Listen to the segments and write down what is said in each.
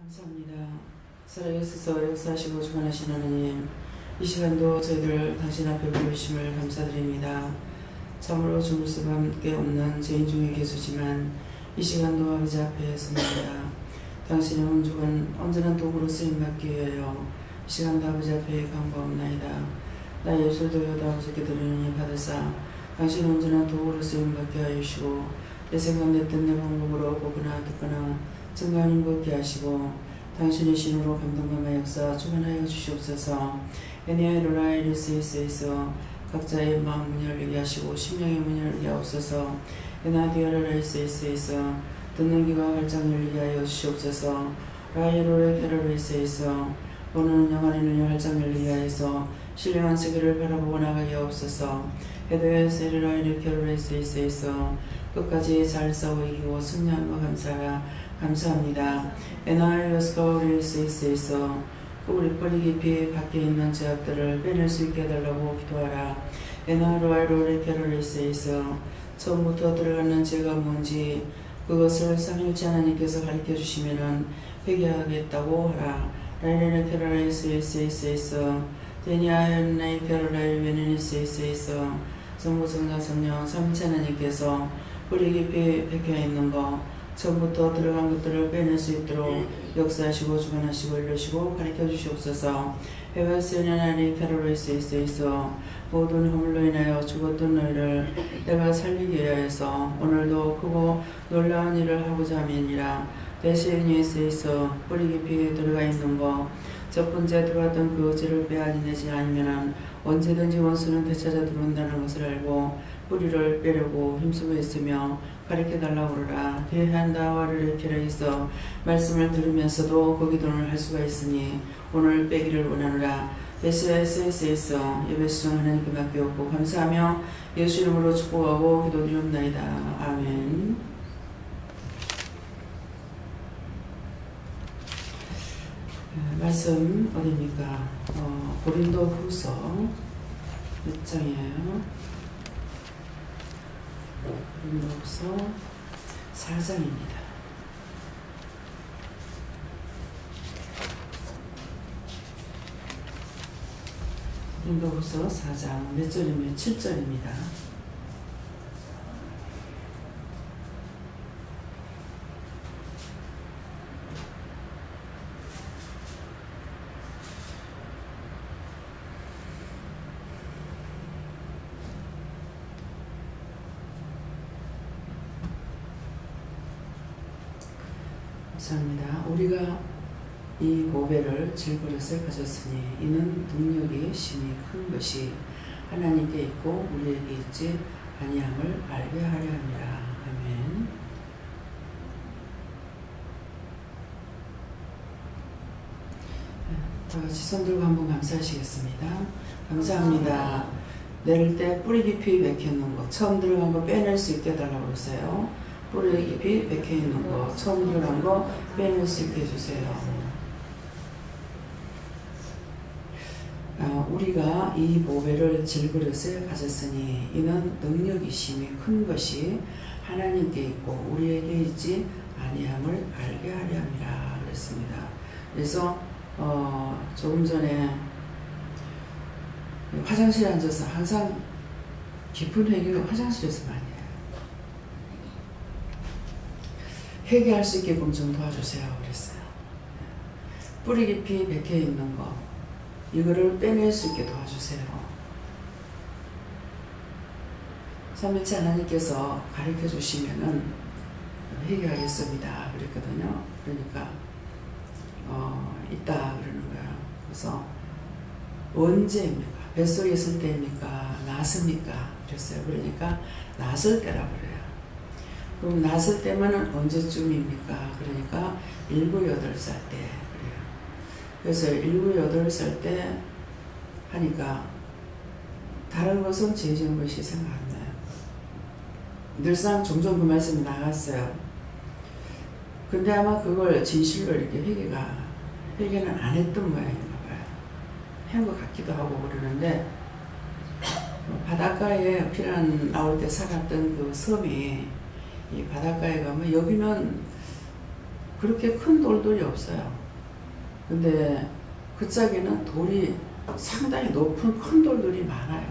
감사합니다. 살아계셔서 역사하시고 주관하신 하나님, 이 시간도 저희들 당신 앞에 부르심을 감사드립니다. 참으로 주물 수밖에 없는 죄인 중에 계시지만 이 시간도 아버지 앞에 섭니다. 당신의 온주관 언제나 도구로 쓰임받기 위하여 이 시간도 아버지 앞에 강구하옵나이다. 나의 예술도 여다 아버지께 드리니 받으사 당신의 온전한 도구로 쓰임받게 하여 주시고 내 생각 내 뜻 내 방법으로 보거나 듣거나 증거하는 것 있게 하시고 당신의 신으로 감동감화 역사 주관하여 주시옵소서. 에니아이로라 에리스에서 각자의 마음 문을 열리게 하시고 심령의 문을 열리게 하옵소서. 에나디아라이스에서 듣는 귀가 활짝 열리게 하여 주시옵소서. 라이로레 캐러레이스에서 보는 영안의 눈이 활짝 열리게 하여서 신령한 세계를 바라보고 나가게 하옵소서. 헤드웨스에라이르 캐러레이스에서 끝까지 잘 싸워 이기고 승리한 것 감사합니다. 에나이로스카우리스에서 우리 뿌리 깊이 밖에 있는 죄악들을 빼낼 수 있게 해달라고 기도하라. 에나로아이로레 캐러레이스에서 처음부터 들어가는 죄가 뭔지 그것을 삼일째 하나님께서 가르쳐 주시면은 회개하겠다고 하라. 라이레레 캐러레이스에서 데니아연나이 캐러라이 베네니스에서 성부 성자 성령 삼일째 하나님께서 뿌리 깊이 박혀 있는 거 처음부터 들어간 것들을 빼낼 수 있도록 역사하시고 주관하시고 이루시고 가르쳐 주시옵소서. 헤바스냐나리 캐러레이스에서 모든 허물로 인하여 죽었던 너희를 내가 살리기 위하여서 오늘도 크고 놀라운 일을 하고자 함이니라. 데시니에스에서 뿌리 깊이 들어가 있는 거 첫 번째 들어왔던 그 죄를 빼앗아내지 않으면 언제든지 원수는 되찾아 들어온다는 것을 알고 뿌리를 빼려고 힘쓰고 있으며 가르쳐달라고 그러라. 대한다와를 캐러에서 말씀을 들으면서도 그 기도를 할 수가 있으니 오늘 빼기를 원하노라. SSS에서 예배수종 하나님께 맡기옵고 감사하며 예수 이름으로 축복하고 기도드리옵나이다. 아멘. 말씀 어디입니까? 고린도 후서 몇 장이에요? 고린도 후서 4장입니다. 고린도 후서 4장 몇 절이면 7절입니다. 감사합니다. 우리가 이 보배를 질그릇에 가졌으니 이는 능력이 심히 큰 것이 하나님께 있고 우리에게 있지 아니함을 알게 하려 함이라. 아멘. 다 같이 손 들고 한번 감사하시겠습니다. 감사합니다. 내릴 때 뿌리 깊이 맥혀있는 거 처음 들어간 거 빼낼 수 있게 해달라고 그러세요. 뿌리 깊이 맥혀있는 거 처음 들어간 거 빼낼 수 있게 해주세요. 우리가 이 보배를 질그릇에 가졌으니 이는 능력이 심히 큰 것이 하나님께 있고 우리에게 있지 아니함을 알게 하려 함이라 그랬습니다. 그래서 조금 전에 화장실에 앉아서 항상 깊은 회개를 화장실에서 많이 해요. 회개할 수 있게끔 좀 도와주세요 그랬어요. 뿌리 깊이 박혀 있는 거 이거를 빼낼 수 있게 도와주세요. 삼일째 하나님께서 가르쳐 주시면은 회개하겠습니다 그랬거든요. 그러니까 있다 그러는 거예요. 그래서 언제입니까? 뱃속에 있을 때입니까? 낳았습니까? 그랬어요. 그러니까 낳았을 때라고 그래요. 그럼 낳았을 때면은 언제쯤입니까? 그러니까 7, 8살 때 그래요. 그래서 7, 8살 때 하니까 다른 것은 죄지은 것이 생각 안 나요. 늘상 종종 그 말씀이 나갔어요. 근데 아마 그걸 진실로 이렇게 회개는 안 했던 모양인가 봐요. 한 것 같기도 하고 그러는데 바닷가에 피난 나올 때 살았던 그 섬이 이 바닷가에 가면 여기는 그렇게 큰 돌들이 없어요. 근데 그 짝에는 돌이 상당히 높은 큰 돌들이 많아요.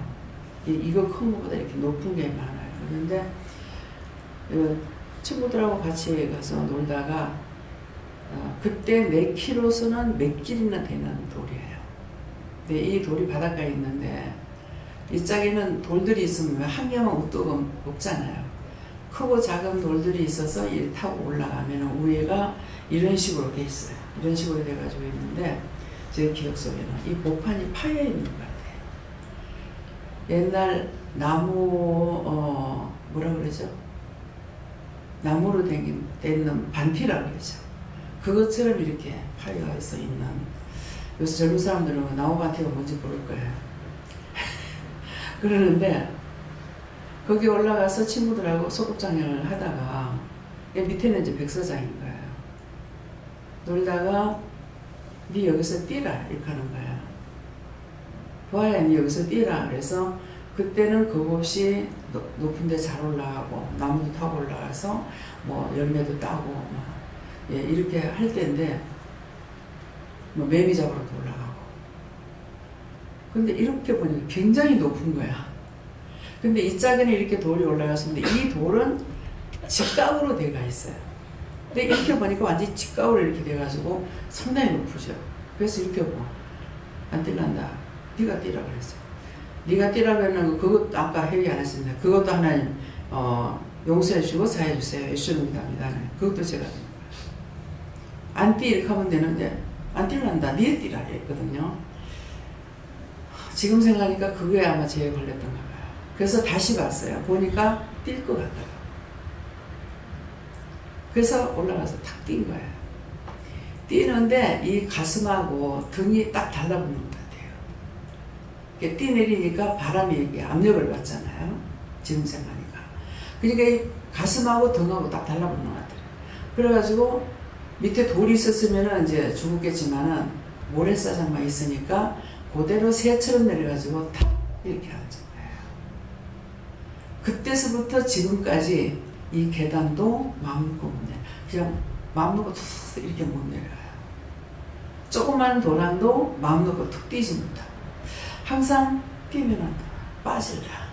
이거 큰 것보다 이렇게 높은 게 많아요. 그런데 친구들하고 같이 가서 놀다가 그때 내 키로수는 몇 길이나 되는 돌이에요. 근데 이 돌이 바닷가에 있는데 이 짝에는 돌들이 있으면 한 개만 우뚝 없잖아요. 크고 작은 돌들이 있어서 이 타고 올라가면 위에가 이런 식으로 돼 있어요. 이런 식으로 돼가지고 있는데 제 기억 속에는 이 보판이 파여 있는 것 같아요. 옛날 나무 뭐라 그러죠? 나무로 된 반피라고 그러죠. 그것처럼 이렇게 파여서 있는, 요새 젊은 사람들은 나무 반피가 뭔지 모를 거예요. 그러는데 거기 올라가서 친구들하고 소꿉장난을 하다가 밑에는 이제 백사장인 거예요. 놀다가 니 여기서 뛰라 이렇게 하는 거야. 보아야 니 여기서 뛰라. 그래서 그때는 겁없이 높은 데 잘 올라가고 나무도 타고 올라가서 뭐 열매도 따고 막 이렇게 할 때인데 뭐 매미 잡으러도 올라가고. 근데 이렇게 보니까 굉장히 높은 거야. 근데 이 짝에는 이렇게 돌이 올라갔는데 이 돌은 직각으로 돼가 있어요. 근데 이렇게 보니까 완전히 직각으로 이렇게 돼가지고 상당히 높으죠. 그래서 이렇게 안 뛸란다. 네가 뛰라 그랬어요. 네가 뛰라고 하면 그것도 아까 얘기 안 했습니다. 그것도 하나님 용서해 주시고 사해 주세요. 예수님 믿습니다. 그것도 제가 안 뛰 이렇게 하면 되는데 안 뛰란다. 네 뛰라 했거든요. 지금 생각하니까 그거에 아마 제에 걸렸던 가 봐요. 그래서 다시 봤어요. 보니까 뛸 것 같다고. 그래서 올라가서 탁 뛴 거예요. 뛰는데 이 가슴하고 등이 딱 달라붙는 것 같아요. 뛰내리니까 바람이 이렇게 압력을 받잖아요. 지금 생각하니까. 그러니까 이 가슴하고 등하고 딱 달라붙는 것 같아요. 그래가지고 밑에 돌이 있었으면 이제 죽었겠지만은 모래사장만 있으니까 그대로 새처럼 내려가지고 탁 이렇게 앉은 거예요. 그때서부터 지금까지 이 계단도 마음 놓고 못 내려요. 그냥 마음 놓고 툭 이렇게 못 내려요. 조그만 도랑도 마음 놓고 툭 뛰지 못하고 항상 뛰면은 빠질라,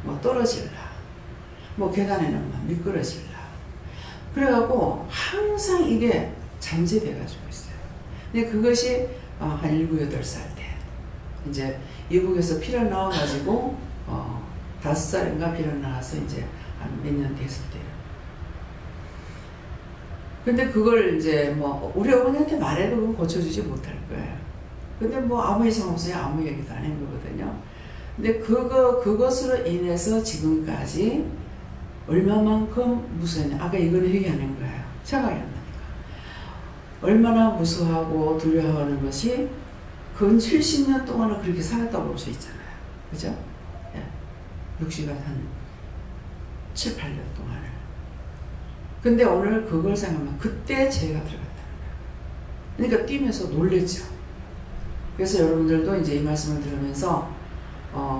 뭐 떨어질라, 뭐 계단에는 막 미끄러질라. 그래갖고 항상 이게 잠재돼가지고 있어요. 근데 그것이 한 7, 8살 때 이제 이북에서 필요 나와가지고 5살인가 필요 나와서 이제 한 몇 년 됐을 때요. 근데 그걸 이제 뭐 우리 어머니한테 말해도 그건 고쳐주지 못할 거예요. 근데 뭐 아무 이상 없어요. 아무 얘기도 안 한 거거든요. 근데 그것으로 인해서 지금까지 얼마만큼 무서웠냐. 아까 이거는 얘기 안 한 거예요. 생각이 안 나니까. 얼마나 무서워하고 두려워하는 것이 근 70년 동안은 그렇게 살았다고 볼 수 있잖아요. 그죠? 예. 60한 한 7, 8년 동안을. 근데 오늘 그걸 생각하면 그때 죄가 들어갔다는 거예요. 그러니까 뛰면서 놀랬죠. 그래서 여러분들도 이제 이 말씀을 들으면서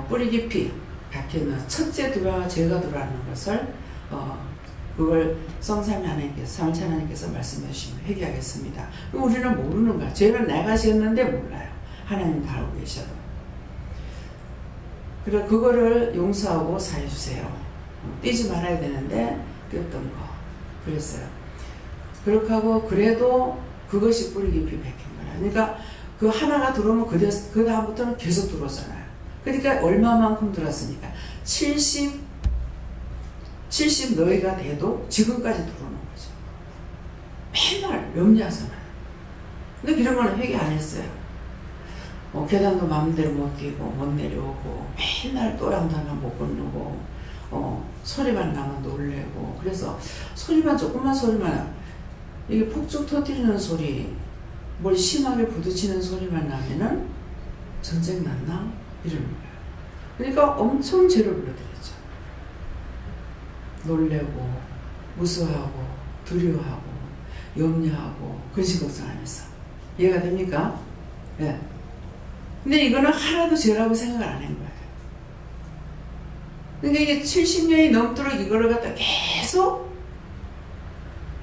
뿌리 깊이 박혀있는 첫째 죄가 들어가는 것을 그걸 성삼위 하나님께서, 삼위체 하나님께서 말씀해 주시면 회개하겠습니다. 그럼 우리는 모르는 거야. 죄는 내가 지었는데 몰라요. 하나님 다 알고 계셔도. 그래 그거를 용서하고 사해 주세요. 뛰지 말아야 되는데 뛰었던 거 그랬어요. 그렇게 하고 그래도 그것이 뿌리 깊이 박힌 거야. 그러니까 그 하나가 들어오면 그 다음부터는 계속 들어오잖아요. 그러니까 얼마만큼 들었으니까 70 너희가 돼도 지금까지 들어오는 거죠. 맨날 염려하잖아요. 근데 이런 거는 회개 안 했어요. 계단도 마음대로 못 뛰고 못 내려오고 맨날 또랑도 하나 못 건너고 소리만 나면 놀래고. 그래서 소리만 조금만 소리만 이게 폭죽 터뜨리는 소리 뭘 심하게 부딪히는 소리만 나면은 전쟁 났나? 이러는 거예요. 그러니까 엄청 죄를 불러들였죠. 놀래고 무서워하고 두려워하고 염려하고 근심 걱정하면서. 이해가 됩니까? 네. 근데 이거는 하나도 죄라고 생각을 안 한 거예요. 그러니까 이게 70년이 넘도록 이거를 갖다 계속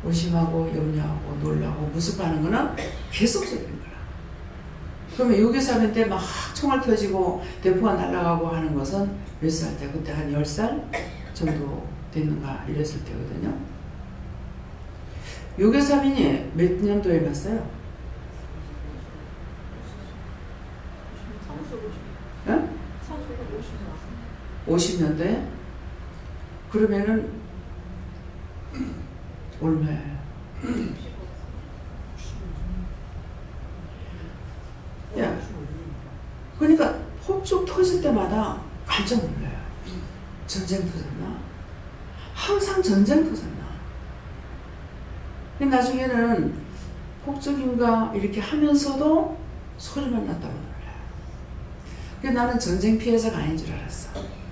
의심하고 염려하고 놀라고 무섭하는 거는 계속적인 거라. 그러면 유교사한테 막 총알 터지고 대포가 날아가고 하는 것은 몇 살 때? 그때 한 10살 정도 됐는가 이랬을 때거든요. 유교사민이 몇 년도에 났어요? 응? 50년도에? 그러면은 얼마예요? 야, 그러니까 폭죽 터질 때마다 깜짝 놀라요. 전쟁 터졌나? 항상 전쟁 터졌나? 나중에는 폭죽인가 이렇게 하면서도 소리만 났다고 놀라요. 그래서 나는 전쟁 피해자가 아닌 줄 알았어.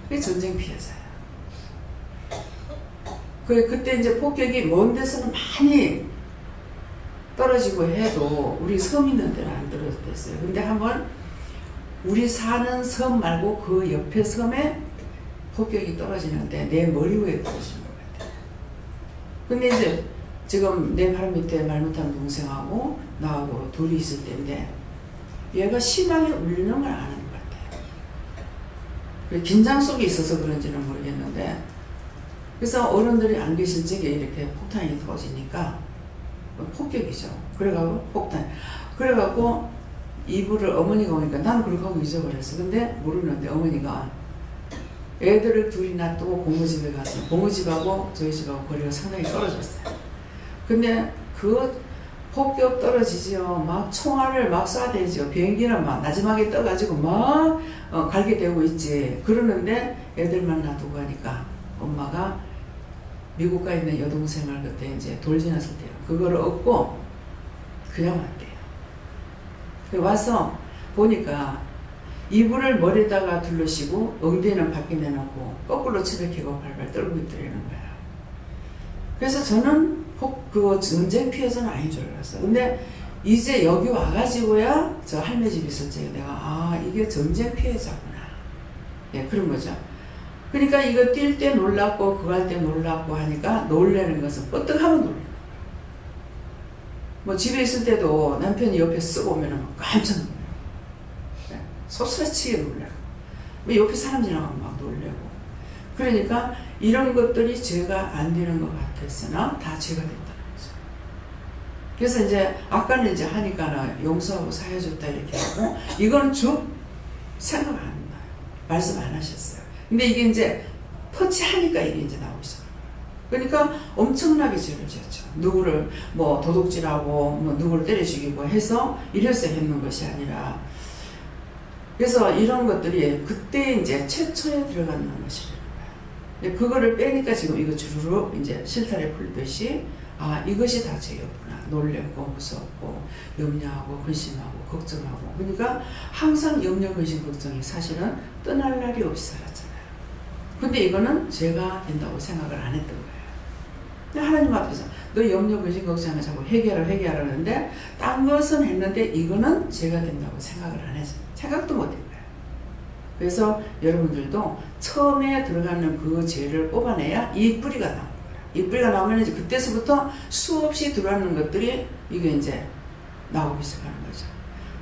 그게 전쟁 피해자야. 그때 이제 폭격이 먼 데서는 많이 떨어지고 해도 우리 섬 있는 데는 안 떨어졌어요. 근데 한번 우리 사는 섬 말고 그 옆에 섬에 폭격이 떨어지는데 내 머리 위에 떨어지는 것 같아요. 근데 이제 지금 내 발 밑에 말 못하는 동생하고 나하고 둘이 있을 때인데 얘가 심하게 울리는 걸 아는 것 같아요. 긴장 속에 있어서 그런지는 모르겠는데 그래서 어른들이 안 계실 적에 이렇게 폭탄이 터지니까 폭격이죠. 그래가지고 폭탄. 그래갖고 이불을 어머니가 오니까 나는 그렇게 하고 잊어버렸어. 근데 모르는데 어머니가 애들을 둘이 놔두고 고모집에 가서 고모집하고 저희 집하고 거리가 상당히 떨어졌어요. 근데 그 폭격 떨어지죠. 막 총알을 막 쏴대죠. 비행기는 막 나지막에 떠가지고 막 갈게 되고 있지. 그러는데 애들만 놔두고 가니까 엄마가 미국 가 있는 여동생을 그때 이제 돌 지났을 때요. 그거를 얻고 그냥 왔대요. 와서 보니까 이불을 머리에다가 둘러시고 엉덩이는 밖에 내놓고 거꾸로 치백히고 발발 떨고 있더라는 거예요. 그래서 저는 그 전쟁 피해자는 아닌 줄 알았어요. 근데 이제 여기 와가지고야 저 할매 집 있을 적에 내가 이게 전쟁 피해자구나. 예, 그런 거죠. 그러니까 이거 뛸 때 놀랐고 그거 할 때 놀랐고 하니까 놀라는 것은 뻗떡하면 놀라요. 뭐 집에 있을 때도 남편이 옆에 쓰고 오면 깜짝 놀라요. 네, 소스라치게 놀라요. 뭐 옆에 사람 지나가면 막 놀라고. 그러니까 이런 것들이 죄가 안 되는 것 같았으나 다 죄가 됐다는 거죠. 그래서 이제 아까는 이제 하니까는 용서하고 사해줬다 이렇게 하고 이건 쭉 생각 안 나요. 말씀 안 하셨어요. 근데 이게 이제 터치하니까 이게 이제 나오기 시작해요. 그러니까 엄청나게 죄를 지었죠. 누구를 뭐 도둑질하고 뭐 누구를 때려 죽이고 해서 이래서 했는 것이 아니라 그래서 이런 것들이 그때 이제 최초에 들어가는 것이라는 거예요. 그거를 빼니까 지금 이거 주르륵 이제 실타래 풀듯이 이것이 다 죄였구나. 놀랬고 무섭고 염려하고 근심하고 걱정하고 그러니까 항상 염려 근심 걱정이 사실은 떠날 날이 없이 살았잖아요. 근데 이거는 죄가 된다고 생각을 안 했던 거예요. 근데 하나님 앞에서 너 염려 근심 걱정을 자꾸 회개하라 하는데 딴 것은 했는데 이거는 죄가 된다고 생각을 안 했어요. 생각도 못 한 거예요. 그래서 여러분들도 처음에 들어가는 그 죄를 뽑아내야 이 뿌리가 나오는 거예요. 이 뿌리가 나오면 이제 그때서부터 수없이 들어가는 것들이 이게 이제 나오기 시작하는 거죠.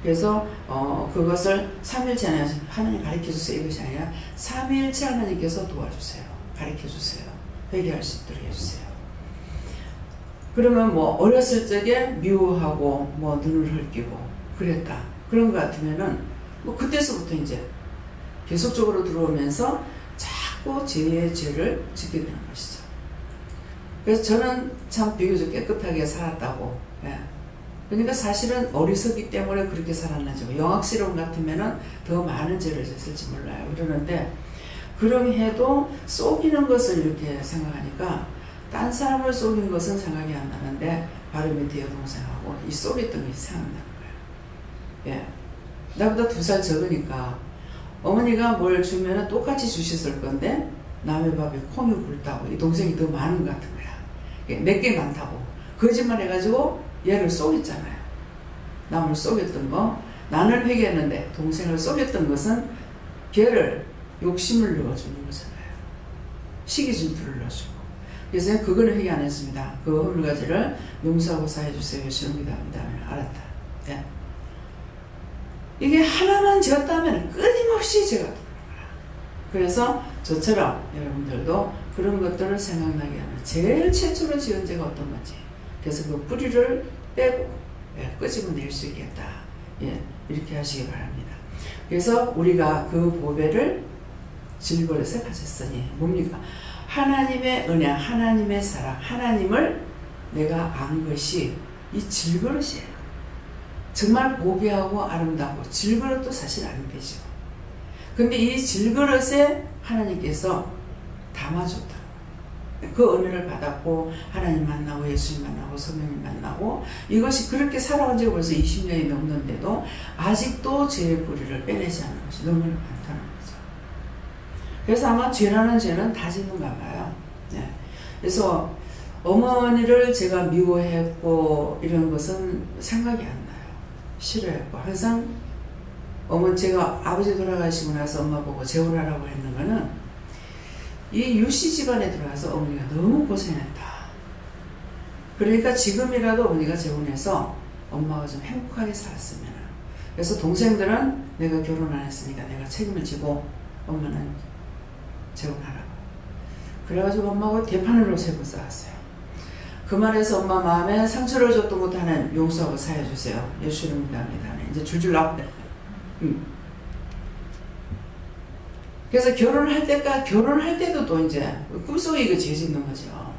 그래서 그것을 삼일체 하나님 가르쳐주세요 이것이 아니라 삼일체 하나님께서 도와주세요. 가르쳐주세요. 회개할 수 있도록 해주세요. 그러면 뭐 어렸을 적에 미워하고 뭐 눈을 흘기고 그랬다. 그런 것 같으면은 뭐 그때서부터 이제 계속적으로 들어오면서 자꾸 죄의 죄를 짓게 되는 것이죠. 그래서 저는 참 비교적 깨끗하게 살았다고. 예. 그러니까 사실은 어리석기 때문에 그렇게 살았나죠. 영악스러움 같으면은 더 많은 죄를 졌을지 몰라요. 그러는데 그럼해도 속이는 것을 이렇게 생각하니까 딴 사람을 속인 것은 생각이 안 나는데 바로 밑에 여동생하고 이 속였던 것이 생각나는 거예요. 예. 나보다 2살 적으니까 어머니가 뭘 주면은 똑같이 주셨을 건데 남의 밥에 콩이 굵다고 이 동생이 더 많은 것 같은 거야. 내게 많다고 거짓말 해가지고 얘를 속였잖아요. 남을 속였던 거 나는 회개했는데 동생을 속였던 것은 걔를 욕심을 넣어주는 거잖아요. 시기 질투를 넣어주고 그래서 그거는 회개 안 했습니다. 그 허물가지를 용서하고 사해주세요. 예수님 기도합니다. 알았다. 예. 이게 하나만 지었다면 끊임없이 제가 돌아가라. 그래서 저처럼 여러분들도 그런 것들을 생각나게 하면 제일 최초로 지은 죄가 어떤 건지, 그래서 그 뿌리를 빼고 끄집어낼 수 있겠다. 이렇게 하시기 바랍니다. 그래서 우리가 그 보배를 질그릇에 가졌으니 뭡니까? 하나님의 은혜, 하나님의 사랑, 하나님을 내가 안 것이 이 질그릇이에요. 정말 보배하고 아름답고 질그릇도 사실 아름되죠. 근데 이 질그릇에 하나님께서 담아줬다. 그 은혜를 받았고 하나님 만나고 예수님 만나고 성령님 만나고 이것이 그렇게 살아온 지가 벌써 20년이 넘는데도 아직도 죄의 뿌리를 빼내지 않는 것이 너무나 많다는 거죠. 그래서 아마 죄라는 죄는 다 짓는가 봐요. 네. 그래서 어머니를 제가 미워했고 이런 것은 생각이 안 나요. 싫어했고 항상 제가 아버지 돌아가시고 나서 엄마 보고 재혼하라고 했는 거는 이 유씨 집안에 들어와서 어머니가 너무 고생했다. 그러니까 지금이라도 어머니가 재혼해서 엄마가 좀 행복하게 살았으면. 그래서 동생들은 내가 결혼 안 했으니까 내가 책임을 지고 엄마는 재혼하라고. 그래가지고 엄마가 대판으로 세고 싸웠어요. 그 말에서 엄마 마음에 상처를 줬도 못하는 용서하고 사해주세요. 예수님 믿습니다. 이제 줄줄 나온다. 그래서 결혼할 때도 또 이제 꿈속에 이거 죄 짓는 거죠.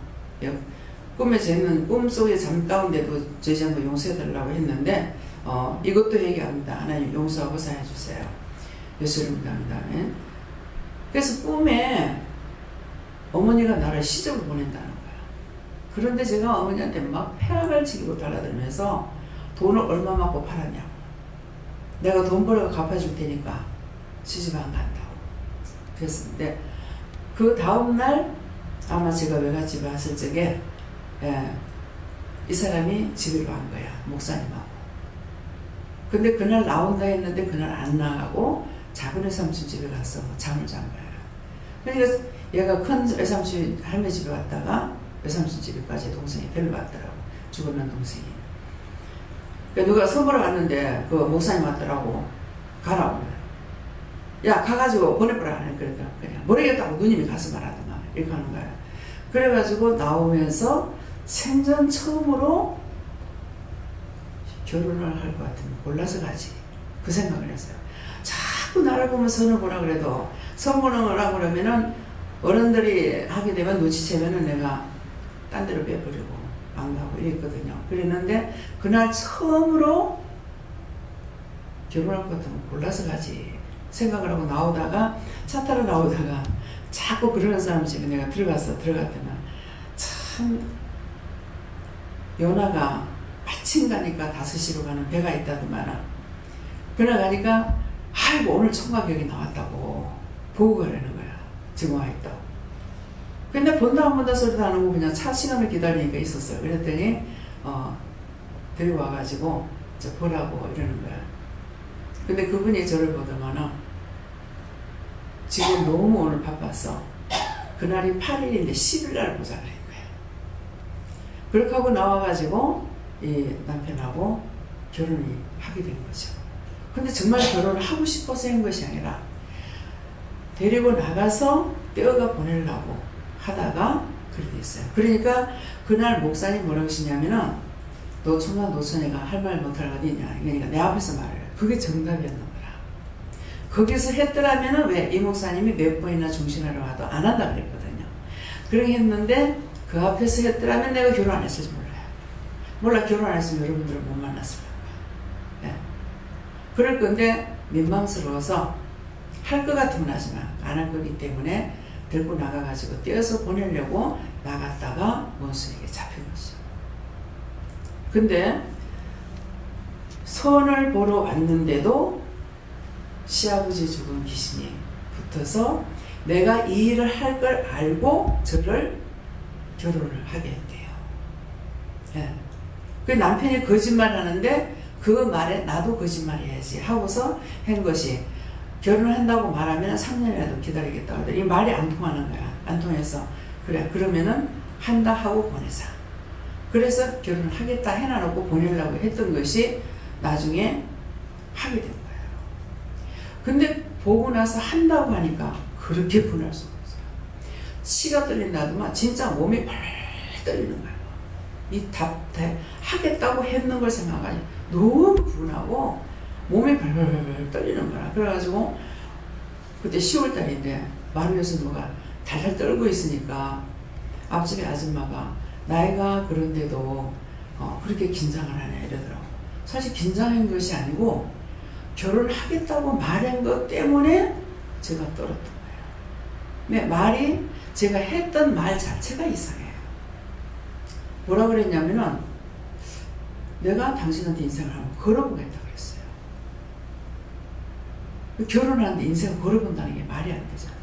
꿈에 죄는 꿈속에 잠 가운데도 죄 짓는 거 용서해달라고 했는데 이것도 얘기합니다. 하나님 용서하고 사해주세요. 예수님 믿습니다. 그래서 꿈에 어머니가 나를 시집을 보낸다는 거야. 그런데 제가 어머니한테 막 폐악을 지기고 달라들면서 돈을 얼마 받고 팔았냐고. 내가 돈 벌어 갚아줄 테니까 시집 안 간다고. 그랬는데 그 다음날 아마 제가 외갓집에 왔을 적에 이 사람이 집으로 간 거야. 목사님하고. 근데 그날 나온다 했는데 그날 안 나가고 작은 외삼촌 집에 가서 잠을 잔 거야. 그러니까 얘가 큰 외삼촌 할머니 집에 왔다가 외삼촌 집에까지 동생이 데리러 왔더라고. 죽었는 동생이. 그러니까 누가 선보러 갔는데 그 목사님 왔더라고. 가라고. 야 가가지고 보내보라 하는. 그러니까 그냥 모르겠다고 누님이 가서 말하더만 이렇게 하는 거야. 그래가지고 나오면서 생전 처음으로 결혼을 할 것 같으면 골라서 가지. 그 생각을 했어요. 자꾸 나를 보면 선을 보라 그래도 선 보는 거라 그러면은 어른들이 하게 되면 눈치채면은 내가 딴 데로 빼버리고 안 가고 이랬거든요. 그랬는데 그날 처음으로 결혼할 것 같으면 골라서 가지 생각을 하고 나오다가 차 타러 나오다가 자꾸 그러는 사람 집에 내가 들어갔더만 참 연하가 마침 가니까 5시로 가는 배가 있다더만 그날 가니까 아이고 오늘 총각 여기 나왔다고 보고 가라는 거야. 지금 와있다고. 근데 본다 안 본다 소리도 안 하고 그냥 차 시간을 기다리니까 있었어요. 그랬더니 데리고 와가지고 저 보라고 이러는 거야. 근데 그분이 저를 보더만은 지금 너무 오늘 바빴어. 그날이 8일인데 10일날 보자는 거야. 그렇게 하고 나와가지고 이 남편하고 결혼이 하게 된 거죠. 근데 정말 결혼을 하고 싶어서 한 것이 아니라 데리고 나가서 떼어가 보내려고 하다가 그렇게 됐어요. 그러니까 그날 목사님 뭐라고 하시냐면은 너 청각 노처녀가 할 말 못할 거 어디냐. 그러니까 내 앞에서 말을 해. 그게 정답이었는 거라. 거기서 했더라면은 왜 이 목사님이 몇 번이나 중신하러 와도 안 한다 그랬거든요. 그렇게 했는데 그 앞에서 했더라면 내가 결혼 안 했을지 몰라요. 몰라 결혼 안 했으면 여러분들을 못 만났을 거예요. 네. 그럴 건데 민망스러워서 할 것 같으면 하지만 안 할 거기 때문에 들고 나가가지고 떼어서 보내려고 나갔다가 원수에게 잡힌 거죠. 근데 선을 보러 왔는데도 시아버지 죽은 귀신이 붙어서 내가 이 일을 할 걸 알고 저를 결혼을 하게 했대요. 예. 그 남편이 거짓말 하는데 그 말에 나도 거짓말 해야지 하고서 한 것이 결혼한다고 말하면 3년이라도 기다리겠다고 하더니 이 말이 안 통하는 거야. 안 통해서 그래 그러면은 한다 하고 보내자. 그래서 결혼을 하겠다 해놔놓고 보내려고 했던 것이 나중에 하게 된 거예요. 근데 보고 나서 한다고 하니까 그렇게 분할 수가 없어요. 치가 떨린다더만 진짜 몸이 팔 떨리는 거예요. 하겠다고 했는 걸 생각하니 너무 분하고 몸이 발발발 떨리는 거야. 그래가지고 그때 10월달인데 마루에서 누가 달달 떨고 있으니까 앞집에 아줌마가 나이가 그런데도 그렇게 긴장을 하냐 이러더라고. 사실 긴장한 것이 아니고 결혼하겠다고 말한 것 때문에 제가 떨었던 거예요. 근데 말이 제가 했던 말 자체가 이상해요. 뭐라 그랬냐면은 내가 당신한테 인생을 한번 걸어보겠다 그랬어요. 결혼하는데 인생을 걸어본다는 게 말이 안 되잖아요.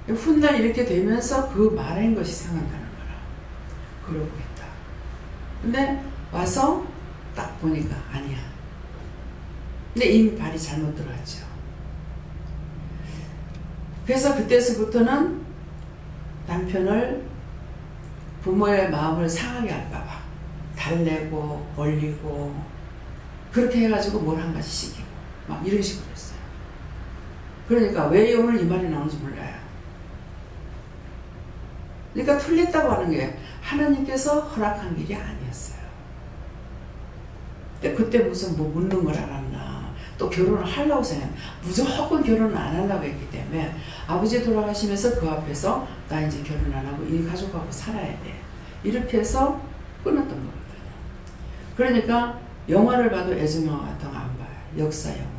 훗날 이렇게 되면서 그 말한 것이 생각나는 거라. 걸어보겠다. 근데 와서 딱 보니까 아니야. 근데 이미 발이 잘못 들어갔죠. 그래서 그때서부터는 남편을 부모의 마음을 상하게 할까봐 달래고 벌리고 그렇게 해가지고 뭘 한 가지 시키고 막 이런 식으로 했어요. 그러니까 왜 오늘 이 말이 나오는지 몰라요. 그러니까 틀렸다고 하는 게 하나님께서 허락한 길이 아니었어요. 근데 그때 무슨 뭐 묻는 걸 알았나 또 결혼을 하려고 생각했나 무조건 결혼을 안 하려고 했기 때문에 아버지 돌아가시면서 그 앞에서 나 이제 결혼 안 하고 이 가족하고 살아야 돼 이렇게 해서 끊었던 거거든요. 그러니까 영화를 봐도 애정영화 같은 거 안 봐요. 역사 영화.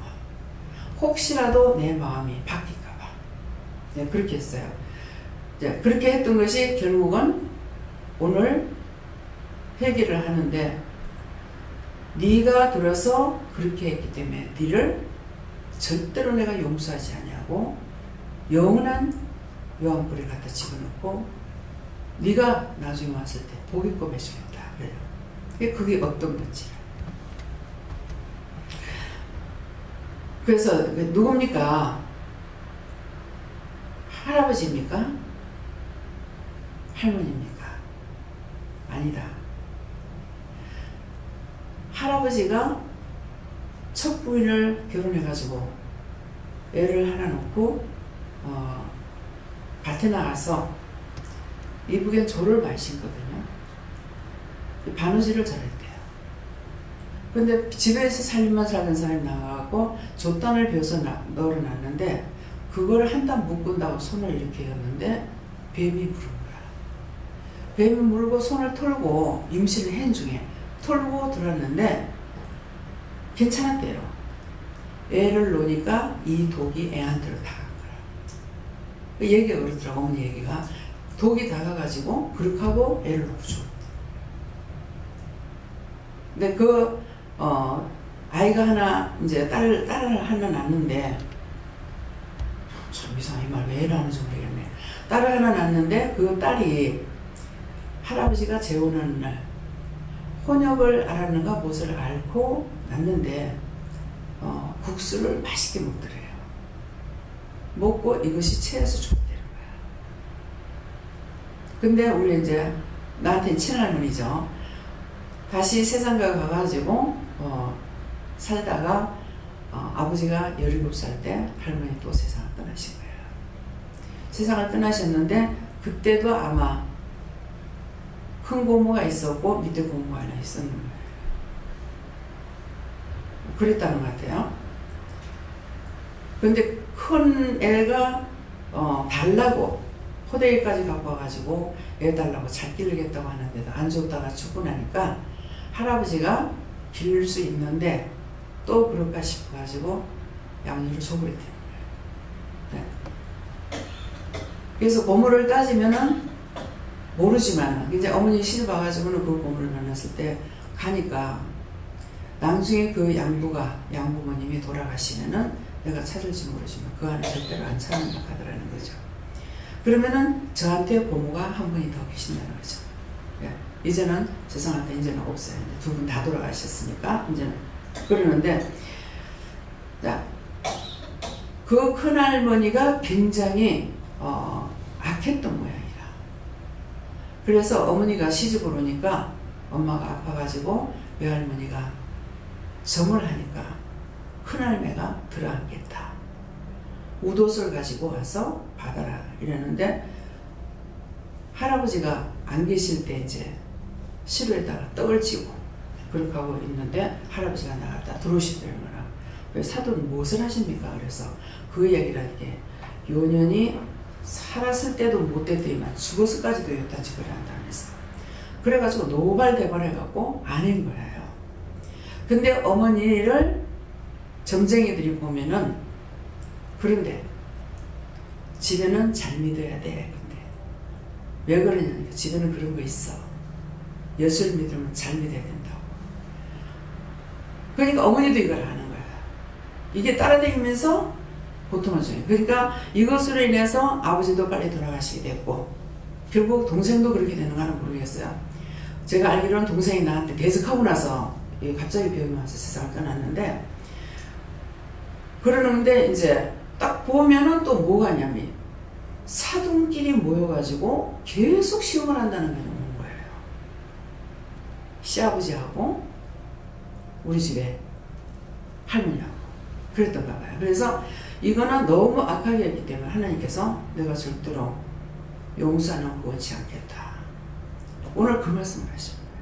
혹시라도 내 마음이 바뀔까봐. 네, 그렇게 했어요. 네, 그렇게 했던 것이 결국은 오늘 회개를 하는데 네가 들어서 그렇게 했기 때문에 네를 절대로 내가 용서하지 않냐고 영원한 요한불에 갖다 집어넣고 네가 나중에 왔을 때 복이고 해주겠다 그래요. 그게 어떤 건지. 그래서 누굽니까? 할아버지입니까? 할머니입니까? 아니다. 할아버지가 첫 부인을 결혼해가지고 애를 하나 놓고 밭에 나가서 이북엔 조를 많이 심거든요. 바느질을 잘했대요. 근데 집에서 살림만 살던 사람이 나가고 돛단을 베어서 널어놨는데 그거를 한 단 묶은다고 손을 이렇게 했는데 뱀이 물은 거야. 뱀이 물고 손을 털고 임신을 한 중에 털고 들었는데 괜찮았대요. 애를 놓으니까 이 독이 애한테로 다간 거야. 얘기가 그러더라고. 어머니 얘기가 독이 다가가지고 그렇게 하고 애를 놓고 죽었대. 근데 그 아이가 하나 이제 딸을 하나 낳는데 참 이상해. 이 말 왜 이러는지 모르겠네. 딸을 하나 낳는데 그 딸이 할아버지가 재혼하는 날 혼역을 알았는가 무엇을 앓고 낳는데 국수를 맛있게 먹더래요. 먹고 이것이 체해서 죽었다는 거야. 근데 우리 이제 나한테는 친할머니죠. 다시 세상가 가가지고 살다가 아버지가 17살 때 할머니 또 세상을 떠나신 거예요. 세상을 떠나셨는데 그때도 아마 큰 고모가 있었고 밑에 고모가 하나 있었는 거예요. 그랬다는 것 같아요. 그런데 큰 애가 달라고 호되기까지 갖고 와가지고 애 달라고 잘 기르겠다고 하는데도 안 좋다가 죽고 나니까 할아버지가 기를 수 있는데 또 그럴까 싶어가지고 양육을 줘버렸대요. 네. 그래서 고모를 따지면은 모르지만 이제 어머니 시집 와가지고는 그 고모를 만났을 때 가니까 나중에 그 양부모님이 돌아가시면은 내가 찾을지 모르지만 그 안에 절대로 안 찾는다 하더라는 거죠. 그러면은 저한테 고모가 한 분이 더 계신다는 거죠. 예. 이제는 세상한테 이제는 없어요. 두 분 다 돌아가셨으니까 이제는 그러는데 자, 그 큰할머니가 굉장히 악했던 모양이라. 그래서 어머니가 시집을 오니까 엄마가 아파가지고 외할머니가 점을 하니까 큰할매가 들어앉겠다. 우도술 가지고 와서 받아라 이러는데 할아버지가 안 계실 때 이제 시루에다가 떡을 찌고 그렇게 하고 있는데 할아버지가 나갔다 들어오시더라는 거라. 왜 사돈 무엇을 하십니까? 그래서 그 얘기를 할게 요년이 살았을 때도 못됐더니만 죽었을까지도 여기다 집을 한다 그랬어. 그래가지고 노발대발해갖고 안 한 거예요. 근데 어머니를 점쟁이들이 보면은 그런데 집에는 잘 믿어야 돼. 근데 왜 그러냐니까 집에는 그런 거 있어. 예수를 믿으면 잘 믿어야 된다고. 그러니까 어머니도 이걸 아는 거야. 이게 따라다니면서 고통을 줘요. 그러니까 이것으로 인해서 아버지도 빨리 돌아가시게 됐고 결국 동생도 그렇게 되는 가는 모르겠어요. 제가 알기로는 동생이 나한테 대적하고 나서 갑자기 병이 와서 세상을 떠났는데 그러는데 이제 딱 보면은 또 뭐가 있냐면 사돈끼리 모여가지고 계속 시험을 한다는 게 오는 거예요. 시아버지하고 우리 집에 할머니하고 그랬던가 봐요. 그래서 이거는 너무 악하게 했기 때문에 하나님께서 내가 절대로 용서하는 거 원치 않겠다. 오늘 그 말씀을 하시는 거예요.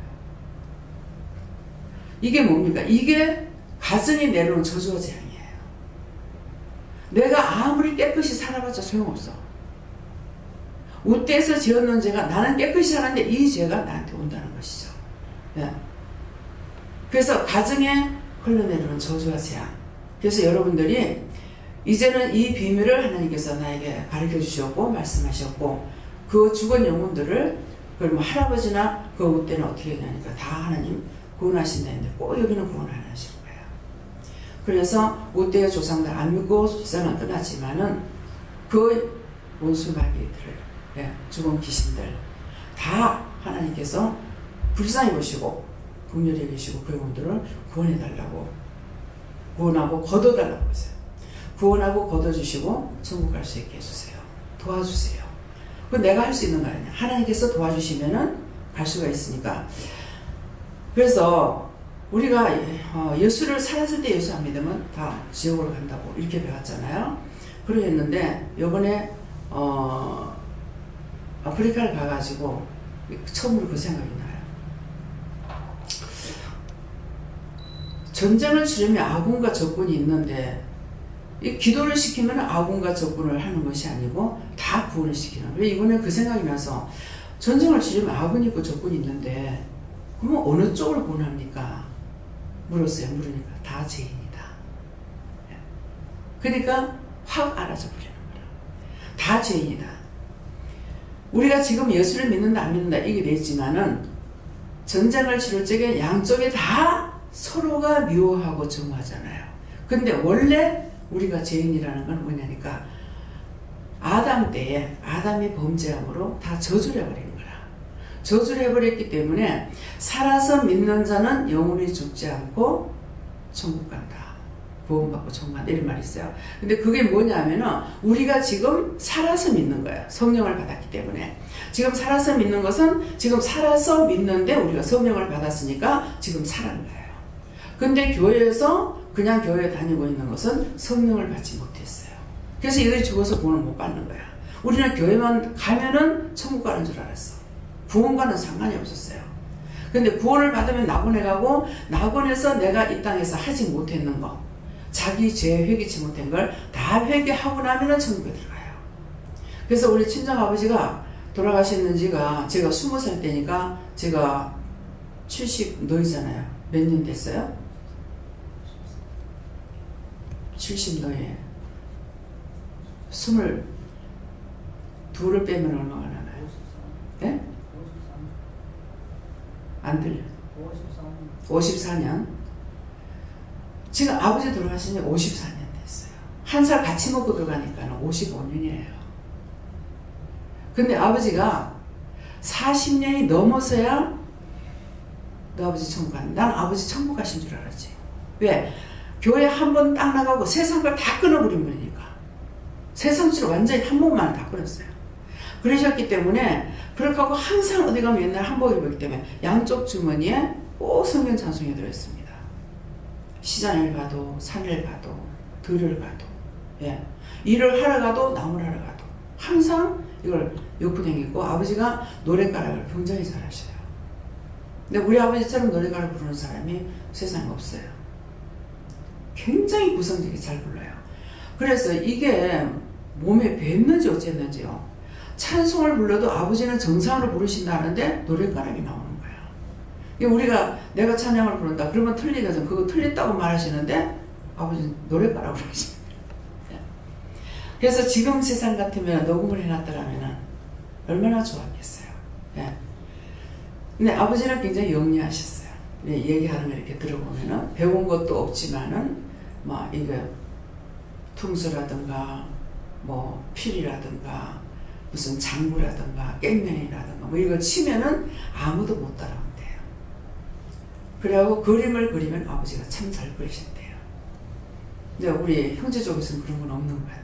이게 뭡니까? 이게 가정이 내려온 저주와 재앙이에요. 내가 아무리 깨끗이 살아봤자 소용없어. 우때에서 지었는 죄가 나는 깨끗이 사는데 이 죄가 나한테 온다는 것이죠. 네. 그래서 가정에 흘러내려오는 저주와 재앙. 그래서 여러분들이 이제는 이 비밀을 하나님께서 나에게 가르쳐 주셨고 말씀하셨고 그 죽은 영혼들을 그럼 할아버지나 그 우때는 어떻게 되냐니까 다 하나님 구원하신다 했는데 꼭 여기는 구원 안 하시는 거예요. 그래서 우때의 조상들 안 믿고 세상은 떠났지만은 그 원수 마귀들을 죽은 귀신들 다 하나님께서 불쌍히 보시고 긍휼히 계시고 그 영혼들을 구원해달라고 구원하고 걷어달라고 했어요. 구원하고 걷어주시고 천국 갈 수 있게 해주세요. 도와주세요. 그 내가 할 수 있는 거 아니야. 하나님께서 도와주시면은 갈 수가 있으니까. 그래서 우리가 예수를 살았을 때 예수 안 믿으면 다 지옥으로 간다고 이렇게 배웠잖아요. 그러했는데 요번에 아프리카를 가가지고 처음으로 그 생각이 나요. 전쟁을 치르면 아군과 적군이 있는데 이 기도를 시키면 아군과 적군을 하는 것이 아니고 다 구원을 시키는 거예요. 이번에 그 생각이 나서 전쟁을 치르면 아군이 있고 적군이 있는데 그러면 어느 쪽을 구원합니까? 물었어요. 물으니까 다 죄인이다. 그러니까 확 알아져 버리는 거예요. 다 죄인이다. 우리가 지금 예수를 믿는다 안 믿는다 이게 되지만은 전쟁을 치를 적에 양쪽에 다 서로가 미워하고 증오하잖아요. 근데 원래 우리가 죄인이라는 건 뭐냐니까 아담 때에 아담이 범죄함으로 다 저주를 해버린 거라. 저주를 해버렸기 때문에 살아서 믿는 자는 영원히 죽지 않고 천국 간다. 구원받고 천국 간다. 이런 말이 있어요. 근데 그게 뭐냐면은 우리가 지금 살아서 믿는 거예요. 성령을 받았기 때문에. 지금 살아서 믿는 것은 지금 살아서 믿는데 우리가 성령을 받았으니까 지금 사는 거예요. 근데 교회에서 그냥 교회에 다니고 있는 것은 성령을 받지 못했어요. 그래서 이들이 죽어서 구원을 못 받는 거야. 우리는 교회만 가면은 천국 가는 줄 알았어. 구원과는 상관이 없었어요. 근데 구원을 받으면 낙원에 가고 낙원에서 내가 이 땅에서 하지 못했는 거 자기 죄 회개치 못한 걸 다 회개하고 나면은 천국에 들어가요. 그래서 우리 친정아버지가 돌아가셨는 지가 제가 20살 때니까 제가 70 너이잖아요. 몇 년 됐어요? 70 너에 22를 빼면 얼마가 나나요? 예? 안 들려. 54년. 지금 아버지 돌아가신 지 54년 됐어요. 한 살 같이 먹고 들어가니까 55년이에요. 근데 아버지가 40년이 넘어서야 너 아버지 천국 간다. 난 아버지 천국 가신 줄 알았지. 왜? 교회 한 번 딱 나가고 세상 걸 다 끊어버린 분이니까. 세상 수를 완전히 한 번만 다 끊었어요. 그러셨기 때문에 그렇게 하고 항상 어디 가면 옛날 한복 입었기 때문에 양쪽 주머니에 꼭 성경 찬송이 들어있습니다. 시장을 가도 산을 가도 들을 가도 예. 일을 하러 가도 나무를 하러 가도 항상 이걸 입고 다니고 아버지가 노랫가락을 굉장히 잘하셔요. 근데 우리 아버지처럼 노랫가락 부르는 사람이 세상에 없어요. 굉장히 구성적이 잘 불러요. 그래서 이게 몸에 뱄는지 어쨌는지요. 찬송을 불러도 아버지는 정상으로 부르신다는데 노랫가락이 나오는 거예요. 우리가 내가 찬양을 부른다 그러면 틀리거든. 그거 틀렸다고 말하시는데 아버지는 노랫가락으로 하십니다. 그래서 지금 세상 같으면 녹음을 해놨더라면 얼마나 좋았겠어요. 예. 근데 아버지는 굉장히 영리하셨어요. 얘기하는 거 이렇게 들어보면은 배운 것도 없지만은 뭐 이거 퉁수라든가 뭐 필이라든가 무슨 장구라든가 깽면이라든가 뭐 이거 치면은 아무도 못 따라온대요. 그래갖고 그림을 그리면 아버지가 참 잘 그리신대요. 이제 우리 형제 쪽에서는 그런 건 없는 것 같아요.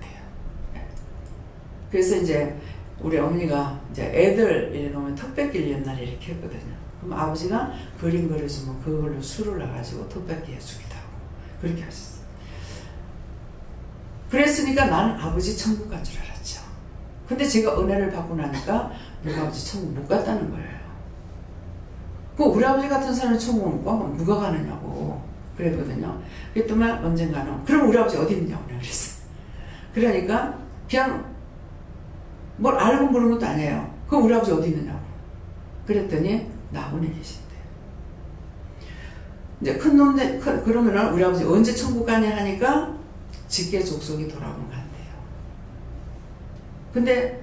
그래서 이제 우리 어머니가 이제 애들 이래놓으면 턱뺏기를 옛날에 이렇게 했거든요. 그럼 아버지가 그림 그려주면 그걸로 술을 놔가지고 턱뺏기 해주기도 하고 그렇게 하셨어요. 그랬으니까 나는 아버지 천국 간 줄 알았죠. 근데 제가 은혜를 받고 나니까 우리 아버지 천국 못 갔다는 거예요. 그 우리 아버지 같은 사람이 천국 못 가면 누가 가느냐고 그랬거든요. 그랬더니 언젠가는 그럼 우리 아버지 어디 있느냐고 그랬어요. 그러니까 그냥 뭘 알고 모르는 것도 아니에요. 그럼 우리 아버지 어디 있느냐고. 그랬더니 나무에 계신대요. 이제 큰 놈들, 그러면은 우리 아버지 언제 천국 가냐 하니까 직계 족속이 돌아오면 간대요. 근데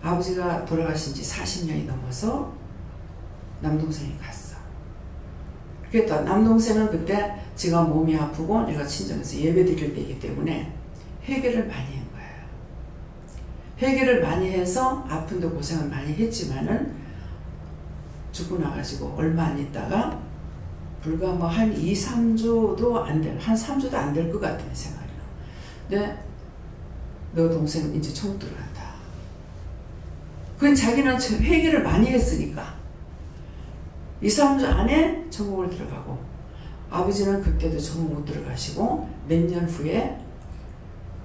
아버지가 돌아가신 지 40년이 넘어서 남동생이 갔어. 그랬다. 남동생은 그때 지가 몸이 아프고 내가 친정에서 예배 드릴 때이기 때문에 회개를 많이 한 거예요. 회개를 많이 해서 아픈데 고생을 많이 했지만은 죽고 나가지고 얼마 안 있다가 불과 뭐 한 2, 3주도 안 될, 한 3주도 안 될 것 같은 생각이 나. 근데 너 동생은 이제 천국 들어간다. 그건 자기는 회개를 많이 했으니까 2, 3주 안에 천국을 들어가고 아버지는 그때도 천국 못 들어가시고 몇 년 후에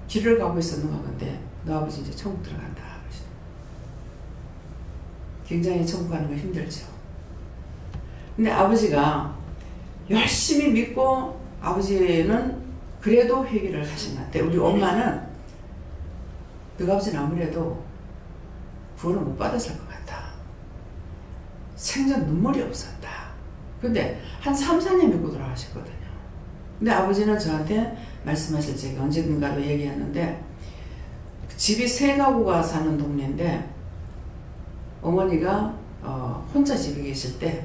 길을 가고 있었는가 본데 너 아버지 이제 천국 들어간다. 굉장히 천국 가는 거 힘들죠. 근데 아버지가 열심히 믿고 아버지는 그래도 회개를 하신 것 같아요. 우리 엄마는 너 아버지는 아무래도 구원을 못 받았을 것 같다. 생전 눈물이 없었다. 근데 한 3, 4년 믿고 돌아가셨거든요. 근데 아버지는 저한테 말씀하실 적에 언젠가도 얘기했는데 집이 3가구가 사는 동네인데 어머니가 혼자 집에 계실 때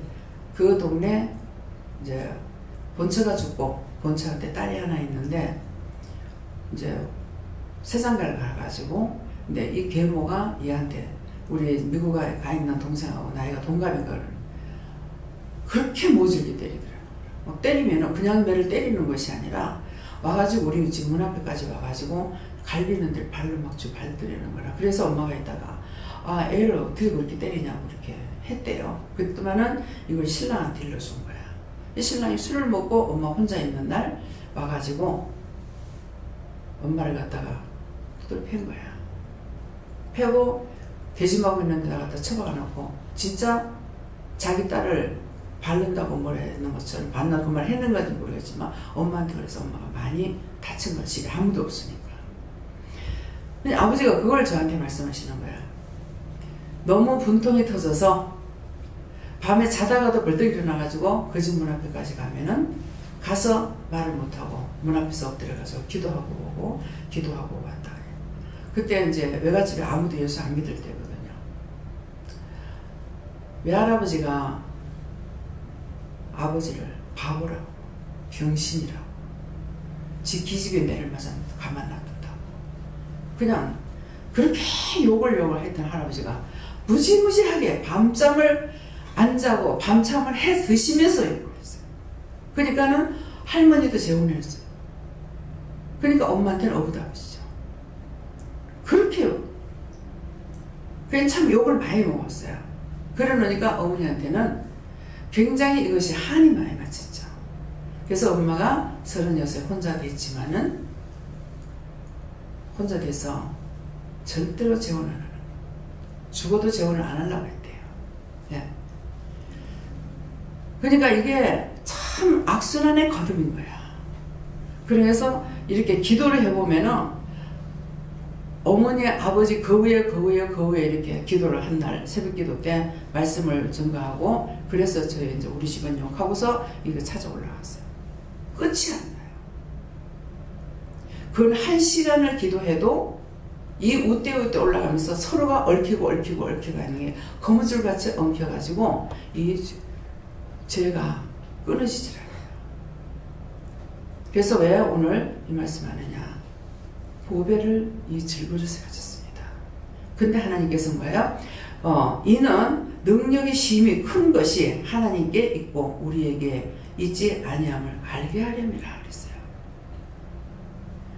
그 동네 이제 본처가 죽고 본처한테 딸이 하나 있는데 이제 세상가를 가가지고 근데 이 계모가 얘한테 우리 미국에 가 있는 동생하고 나이가 동갑인 걸 그렇게 모질게 때리더라고요. 때리면 그냥 매를 때리는 것이 아니라 와가지고 우리 집 문 앞에까지 와가지고 갈비는 데 발로 막 발 때리는 거라. 그래서 엄마가 있다가 아 애를 어떻게 그렇게 때리냐고 이렇게 했대요. 그랬더만은 이걸 신랑한테 일러준 거야. 이 신랑이 술을 먹고 엄마 혼자 있는 날 와가지고 엄마를 갖다가 두드려 팬 거야. 패고 돼지먹고 있는 데다 갖다 처박아 놓고 진짜 자기 딸을 바른다고 뭐라 했는 것처럼 반나 그 말 했는 건지 모르겠지만 엄마한테 그래서 엄마가 많이 다친 거야. 집에 아무도 없으니까. 근데 아버지가 그걸 저한테 말씀하시는 거야. 너무 분통이 터져서 밤에 자다가도 벌떡 일어나가지고 그 집 문 앞에까지 가면은 가서 말을 못하고 문 앞에서 엎드려가지고 기도하고 오고 기도하고 왔다. 그때 이제 외갓집에 아무도 예수 안 믿을 때거든요. 외할아버지가 아버지를 바보라고 병신이라고 지 기집애 매를 맞았는데 가만 놔둔다고 그냥 그렇게 욕을 했던 할아버지가 무지무지하게 밤잠을 안 자고 밤참을 해 드시면서 이러고 있어요. 그러니까는 할머니도 재혼했어요. 그러니까 엄마한테는 어부다우시죠. 그렇게 그냥 참 욕을 많이 먹었어요. 그러니까 어머니한테는 굉장히 이것이 한이 많이 맞췄죠. 그래서 엄마가 36에 혼자 됐지만은 혼자 돼서 절대로 재혼을 안 하는 거예요. 죽어도 재혼을 안 하려고 했대요. 예. 그러니까 이게 참 악순환의 거듭인 거야. 그래서 이렇게 기도를 해보면은 어머니, 아버지 그 후에 이렇게 기도를 한 날 새벽 기도 때 말씀을 증거하고 그래서 저희 이제 우리 집은 욕하고서 이거 찾아 올라갔어요. 끝이 안 나요. 그건 1시간을 기도해도 이 우때우때 올라가면서 서로가 얽히고 하는 게 거무줄같이 엉켜가지고 이 죄가 끊어지질 않아요. 그래서 왜 오늘 이 말씀하느냐. 보배를 이 질그릇에 가졌습니다. 근데 하나님께서 뭐예요? 이는 능력이 심히 큰 것이 하나님께 있고 우리에게 있지 아니함을 알게 하렵니다. 그랬어요.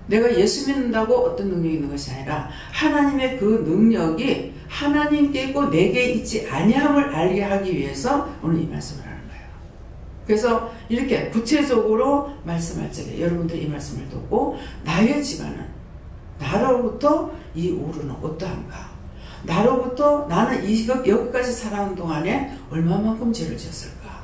내가 예수 믿는다고 어떤 능력이 있는 것이 아니라 하나님의 그 능력이 하나님께 있고 내게 있지 아니함을 알게 하기 위해서 오늘 이 말씀을 하는 거예요. 그래서 이렇게 구체적으로 말씀할 적에 여러분들이 이 말씀을 듣고 나의 집안은 나로부터 이 우르는 어떠한가? 나로부터 나는 여기까지 살아온 동안에 얼마만큼 죄를 지었을까?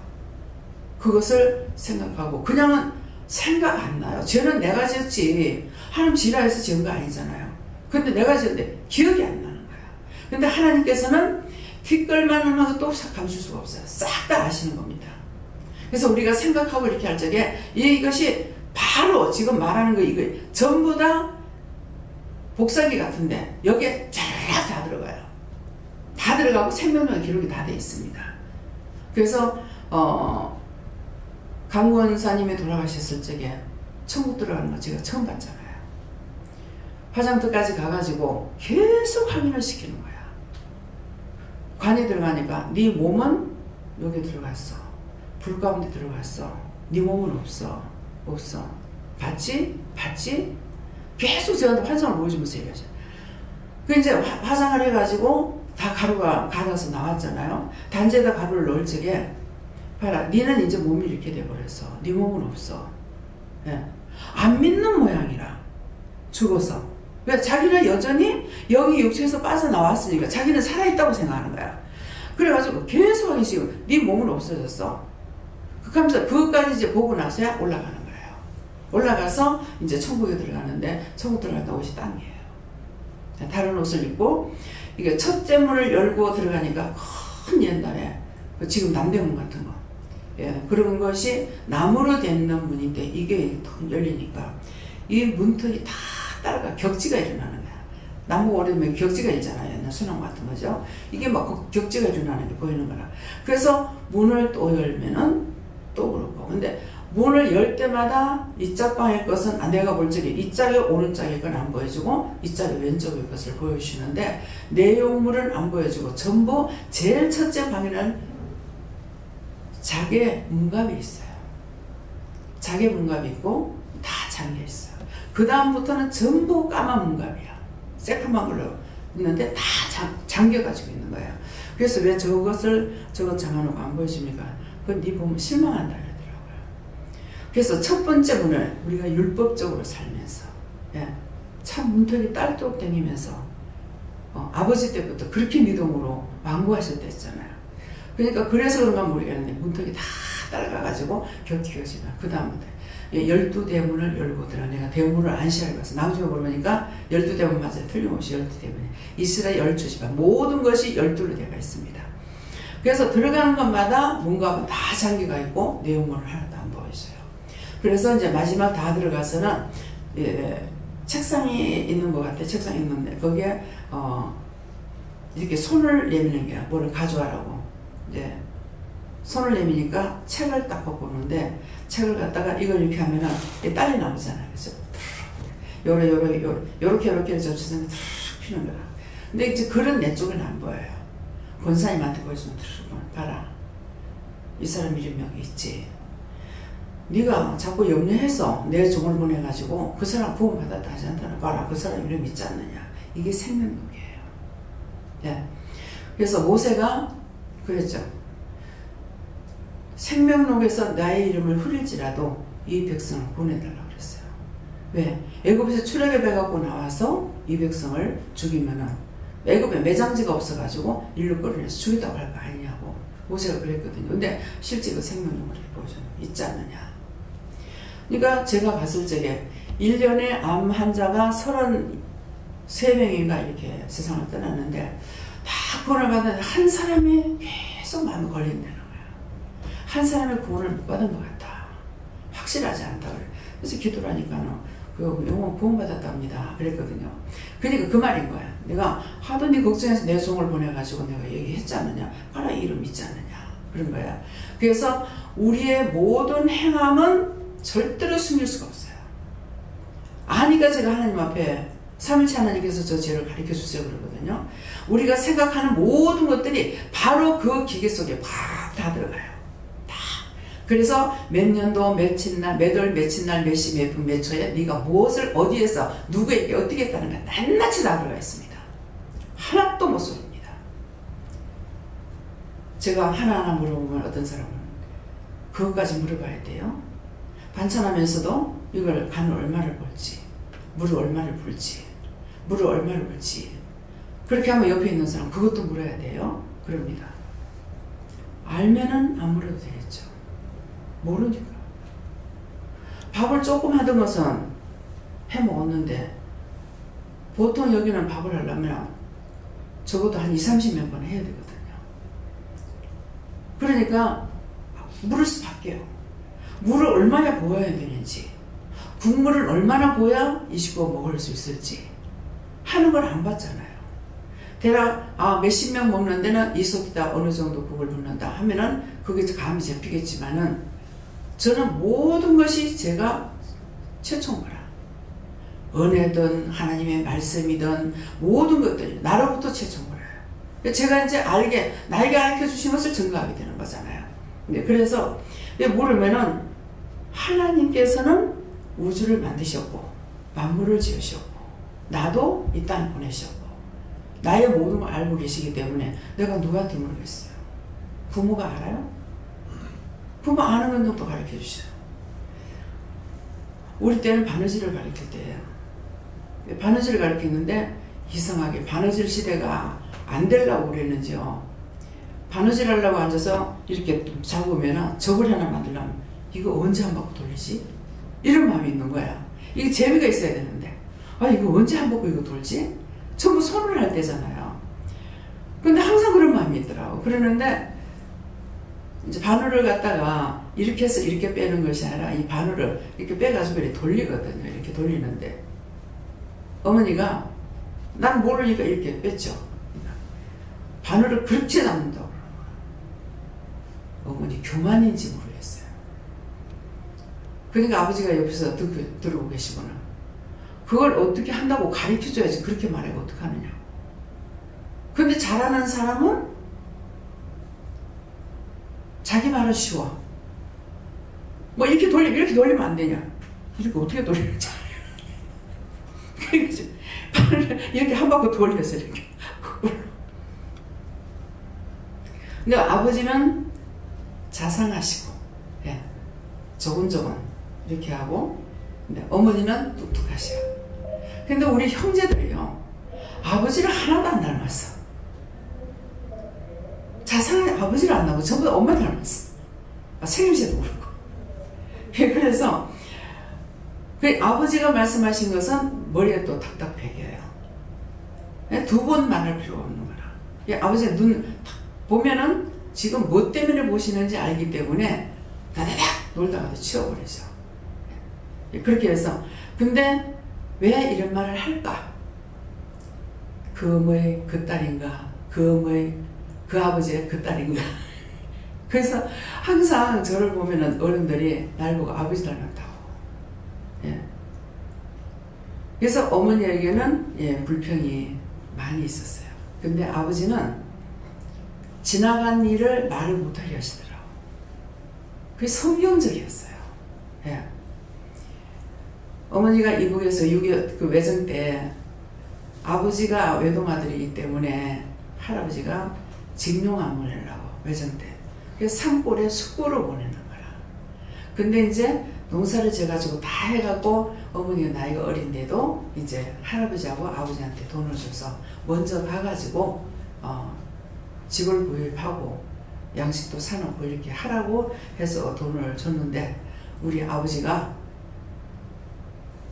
그것을 생각하고 그냥은 생각 안 나요. 죄는 내가 지었지. 하나님 지라해서 지은 거 아니잖아요. 근데 내가 지었는데 기억이 안 나는 거야. 근데 하나님께서는 귓걸만 하고 또 감출 수가 없어요. 싹 다 아시는 겁니다. 그래서 우리가 생각하고 이렇게 할 적에 이것이 바로 지금 말하는 거 이거 전부 다 복사기 같은데 여기에 쫙 다 들어가요. 다 들어가고 생명력 기록이 다 돼 있습니다. 그래서 강권사님이 돌아가셨을 적에 천국 들어가는 거 제가 처음 봤잖아요. 화장터까지 가가지고 계속 확인을 시키는 거야. 관에 들어가니까 네 몸은 여기 들어갔어. 불 가운데 들어갔어. 네 몸은 없어. 봤지? 계속 저한테 화장을 보여주면서 얘기하죠. 그 이제 화장을 해가지고 다 가루가 갈아서 나왔잖아요. 단지에다 가루를 넣을 적에 봐라, 니는 이제 몸이 이렇게 돼버렸어. 네 몸은 없어. 예. 안 믿는 모양이라 죽어서. 왜? 자기는 여전히 여기 육체에서 빠져나왔으니까 자기는 살아있다고 생각하는 거야. 그래가지고 계속 하기 싫어. 네 몸은 없어졌어. 그러면서 그것까지 이제 보고 나서야 올라가는 거예요. 올라가서 이제 천국에 들어가는데 천국 들어간다 옷이 땀이에요. 다른 옷을 입고 이게 첫째 문을 열고 들어가니까 큰 옛날에 지금 남대문 같은 거 그런 것이 나무로 된 문인데 이게 턱 열리니까 이 문턱이 다 따라가 격지가 일어나는 거야. 나무가 오래되면 격지가 있잖아요. 옛날 수나무 같은 거죠. 이게 막 격지가 일어나는 게 보이는 거라. 그래서 문을 또 열면은 또 그렇고. 근데 문을 열 때마다 이 짝방의 것은 내가 볼 적에 이 짝의 오른짝의 건 안 보여주고 이 짝의 왼쪽의 것을 보여주시는데 내용물은 안 보여주고 전부 제일 첫째 방에는 작의 문갑이 있어요. 작의 문갑이 있고 다 잠겨 있어요. 그 다음부터는 전부 까만 문갑이야. 새카만 걸로 있는데 다 잠겨가지고 있는 거예요. 그래서 왜 저것을 저것 장아놓고 안 보여줍니까? 그건 네 보면 실망한다 그러더라고요. 그래서 첫 번째 문을 우리가 율법적으로 살면서 참 문턱이 딸도록 다니면서 아버지 때부터 그렇게 믿음으로 완고하셨댔잖아요. 그러니까 그래서 그런가 모르겠는데 문턱이 다 따라가가지고 격티어지면 그 다음부터 12대문을 열고 들어. 내가 대문을 안시하게 가서 나중에 모르니까 12대문 맞아요. 틀림없이 12대문이 이스라엘 12지파 모든 것이 12로 되어 있습니다. 그래서 들어가는 것마다 문갑은 다 잠겨가 있고 내용물은 하나도 안 보여줘요. 그래서 이제 마지막 다 들어가서는 책상이 있는 것 같아요. 책상이 있는데 거기에 이렇게 손을 내미는 게 뭐를 가져와라고 이제 손을 내미니까 책을 딱 보는데 책을 갖다가 이걸 이렇게 하면은 딸이 나오잖아요. 그래서 요렇게 접시선에 툭 피는 거라. 근데 이제 글은 내 쪽에는 안 보여요. 권사님한테 보여주면 봐라. 이 사람 이름이 여기 있지. 네가 자꾸 염려해서 내 종을 보내가지고 그 사람 구원받았다 하지 않다나 봐라. 그 사람 이름 있지 않느냐. 이게 생명력이에요. 예. 그래서 모세가 그랬죠. 생명록에서 나의 이름을 흐릴지라도 이 백성을 보내달라고 그랬어요. 왜? 애굽에서 출애굽 해갖고 나와서 이 백성을 죽이면은 애굽에 매장지가 없어가지고 일로 끌어내서 죽이다고 할 거 아니냐고 모세가 그랬거든요. 근데 실제 그 생명록을 보여줘요. 있지 않느냐. 그러니까 제가 갔을 적에 1년에 암 환자가 33명인가 이렇게 세상을 떠났는데 다 구원을 받았는데 한 사람이 계속 마음에 걸린다는 거야. 한 사람의 구원을 못 받은 것 같다. 확실하지 않다 그래. 그래서 기도를 하니까는 그 영혼 구원받았답니다. 그랬거든요. 그러니까 그 말인 거야. 내가 하도 네 걱정해서 내 종을 보내가지고 내가 얘기했지 않느냐. 가라 이름 있지 않느냐. 그런 거야. 그래서 우리의 모든 행함은 절대로 숨길 수가 없어요. 아니까 제가 하나님 앞에 삼일체 하나님께서 저 죄를 가르쳐 주세요 그러거든요. 우리가 생각하는 모든 것들이 바로 그 기계 속에 팍 다 들어가요. 다. 그래서 몇 년도 며칠 날, 몇 월 며칠 날, 몇 시 몇 분 몇 초에 네가 무엇을 어디에서 누구에게 어떻게 했다는 가 낱낱이 다 들어가 있습니다. 하나도 못 소립니다. 제가 하나하나 물어보면 어떤 사람은 그것까지 물어봐야 돼요. 반찬하면서도 이걸 간을 얼마를 볼지, 물을 얼마를 불지, 물을 얼마를 불지. 그렇게 하면 옆에 있는 사람 그것도 물어야 돼요. 그럽니다. 알면은 안 물어도 되겠죠. 모르니까. 밥을 조금 하던 것은 해 먹었는데 보통 여기는 밥을 하려면 적어도 한 20-30명 해야 되거든요. 그러니까 물을 바뀌어요. 물을 얼마나 부어야 되는지, 국물을 얼마나 부어야 이 식구가 먹을 수 있을지 하는 걸 안 봤잖아요. 대략 몇십 명 먹는 데는 이 속에다 어느 정도 국을 붓는다 하면은 그게 감이 잡히겠지만은 저는 모든 것이 제가 최초인 거라. 은혜든 하나님의 말씀이든 모든 것들이 나로부터 최초인 거예요. 제가 이제 나에게 가르쳐 주신 것을 증거하게 되는 거잖아요. 그래서 모르면은 하나님께서는 우주를 만드셨고 만물을 지으셨고 나도 이 땅에 보내셨고 나의 모든 걸 알고 계시기 때문에 내가 누구한테 모르겠어요. 부모가 알아요? 부모 아는 건 또 가르쳐 주셔요. 우리 때는 바느질을 가르칠 때예요. 바느질을 가르치는데 이상하게 바느질 시대가 안 되려고 그랬는지요. 바느질 하려고 앉아서 이렇게 잡으면 적을 하나 만들려면 이거 언제 한 바퀴 돌리지? 이런 마음이 있는 거야. 이게 재미가 있어야 되는데 이거 언제 한 바퀴 이거 돌지? 전부 손을 할 때잖아요. 근데 항상 그런 마음이 있더라고. 그러는데 이제 바늘을 갖다가 이렇게 해서 이렇게 빼는 것이 아니라 이 바늘을 이렇게 빼가지고 이렇게 돌리거든요. 이렇게 돌리는데 어머니가 난 모르니까 이렇게 뺐죠. 바늘을 그렇게 잡는다고. 어머니 교만인지 모르겠어요. 그러니까 아버지가 옆에서 들어오고 계시구나. 그걸 어떻게 한다고 가르쳐줘야지 그렇게 말하고 어떡하느냐고. 근데 잘하는 사람은 자기 말은 쉬워. 뭐 이렇게 돌리면 안 되냐. 이렇게 어떻게 돌리는지 그러니까 바늘을 이렇게 한 바퀴 돌려서 이렇게. 근데 아버지는 자상하시고 조곤조곤 이렇게 하고 근데 어머니는 뚝뚝하셔. 근데 우리 형제들이요 아버지를 하나도 안 닮았어. 자상한 아버지를 안 닮고 전부 다 엄마 닮았어. 생김새도 그렇고. 그래서 그 아버지가 말씀하신 것은 머리에 또 탁탁 베겨요. 두 번 말할 필요가 없는 거라. 아버지가 눈 보면은 지금 뭐 때문에 보시는지 알기 때문에 다다닥 놀다가도 치워버리죠. 그렇게 해서 근데 왜 이런 말을 할까? 그 어머의 그 딸인가? 그 어머의 그 아버지의 그 딸인가? 그래서 항상 저를 보면은 어른들이 날 보고 아버지 닮았다고. 그래서 어머니에게는 불평이 많이 있었어요. 근데 아버지는 지나간 일을 말을 못하게 하시더라고. 그게 성경적이었어요. 어머니가 이북에서 6.25 외정 때 아버지가 외동아들이기 때문에 할아버지가 직룡 안 보내려고 외정돼. 그래서 산골에 숙고로 보내는 거라. 근데 이제 농사를 지어가지고 다 해갖고 어머니가 나이가 어린데도 이제 할아버지하고 아버지한테 돈을 줘서 먼저 가가지고 집을 구입하고 양식도 사놓고 이렇게 하라고 해서 돈을 줬는데 우리 아버지가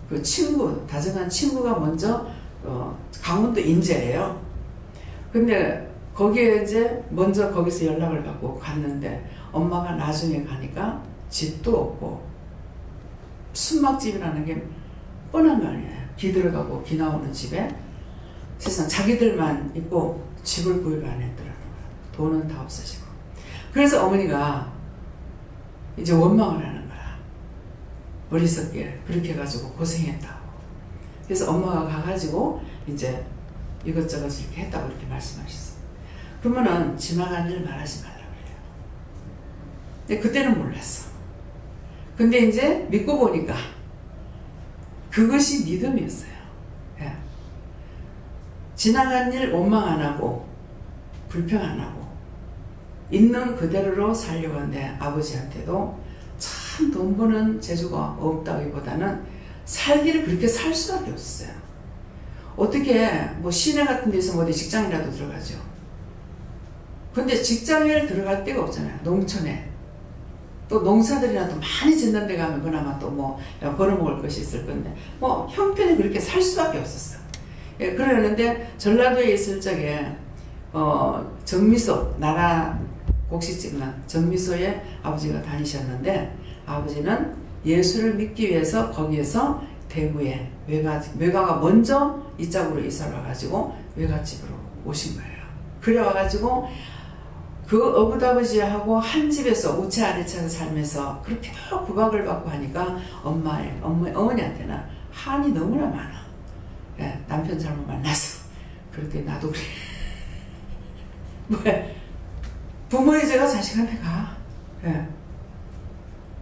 그 친구, 다정한 친구가 먼저 강원도 인제래요. 근데 거기에 이제 먼저 거기서 연락을 받고 갔는데 엄마가 나중에 가니까 집도 없고 순막집이라는 게 뻔한 거 아니에요. 기 들어가고 기 나오는 집에 세상 자기들만 있고 집을 구입 안 했더라는 거예요. 돈은 다 없어지고. 그래서 어머니가 이제 원망을 하는 거야. 어리석게 그렇게 해가지고 고생했다고. 그래서 엄마가 가가지고 이제 이것저것 이렇게 했다고 이렇게 말씀하셨어요. 그러면은 지나간 일 말하지 말라고 그래요. 근데 그때는 몰랐어. 근데 이제 믿고 보니까 그것이 믿음이었어요. 예. 지나간 일 원망 안 하고 불평 안 하고 있는 그대로로 살려고 하는데 아버지한테도 참 돈 버는 재주가 없다기보다는 살기를 그렇게 살 수밖에 없었어요. 어떻게 뭐 시내 같은 데서 뭐 어디 직장이라도 들어가죠. 근데 직장에 들어갈 데가 없잖아요. 농촌에. 또 농사들이라도 많이 짓는 데 가면 그나마 또 뭐 벌어먹을 것이 있을 건데 뭐 형편이 그렇게 살 수밖에 없었어. 예, 그러는데 전라도에 있을 적에 정미소 나라 곡식집은 정미소에 아버지가 다니셨는데 아버지는 예수를 믿기 위해서 거기에서 대구에 외가가 먼저 이 짝으로 이사를 와가지고 외갓집으로 오신 거예요. 그래 와가지고 그 어부다버지하고 한 집에서 우체 아래차에서 살면서 그렇게 구박을 받고 하니까 어머니한테는 한이 너무나 많아. 예, 남편 잘못 만나서 그렇게 나도 그래. 왜? 부모의 죄가 자식한테 가. 예.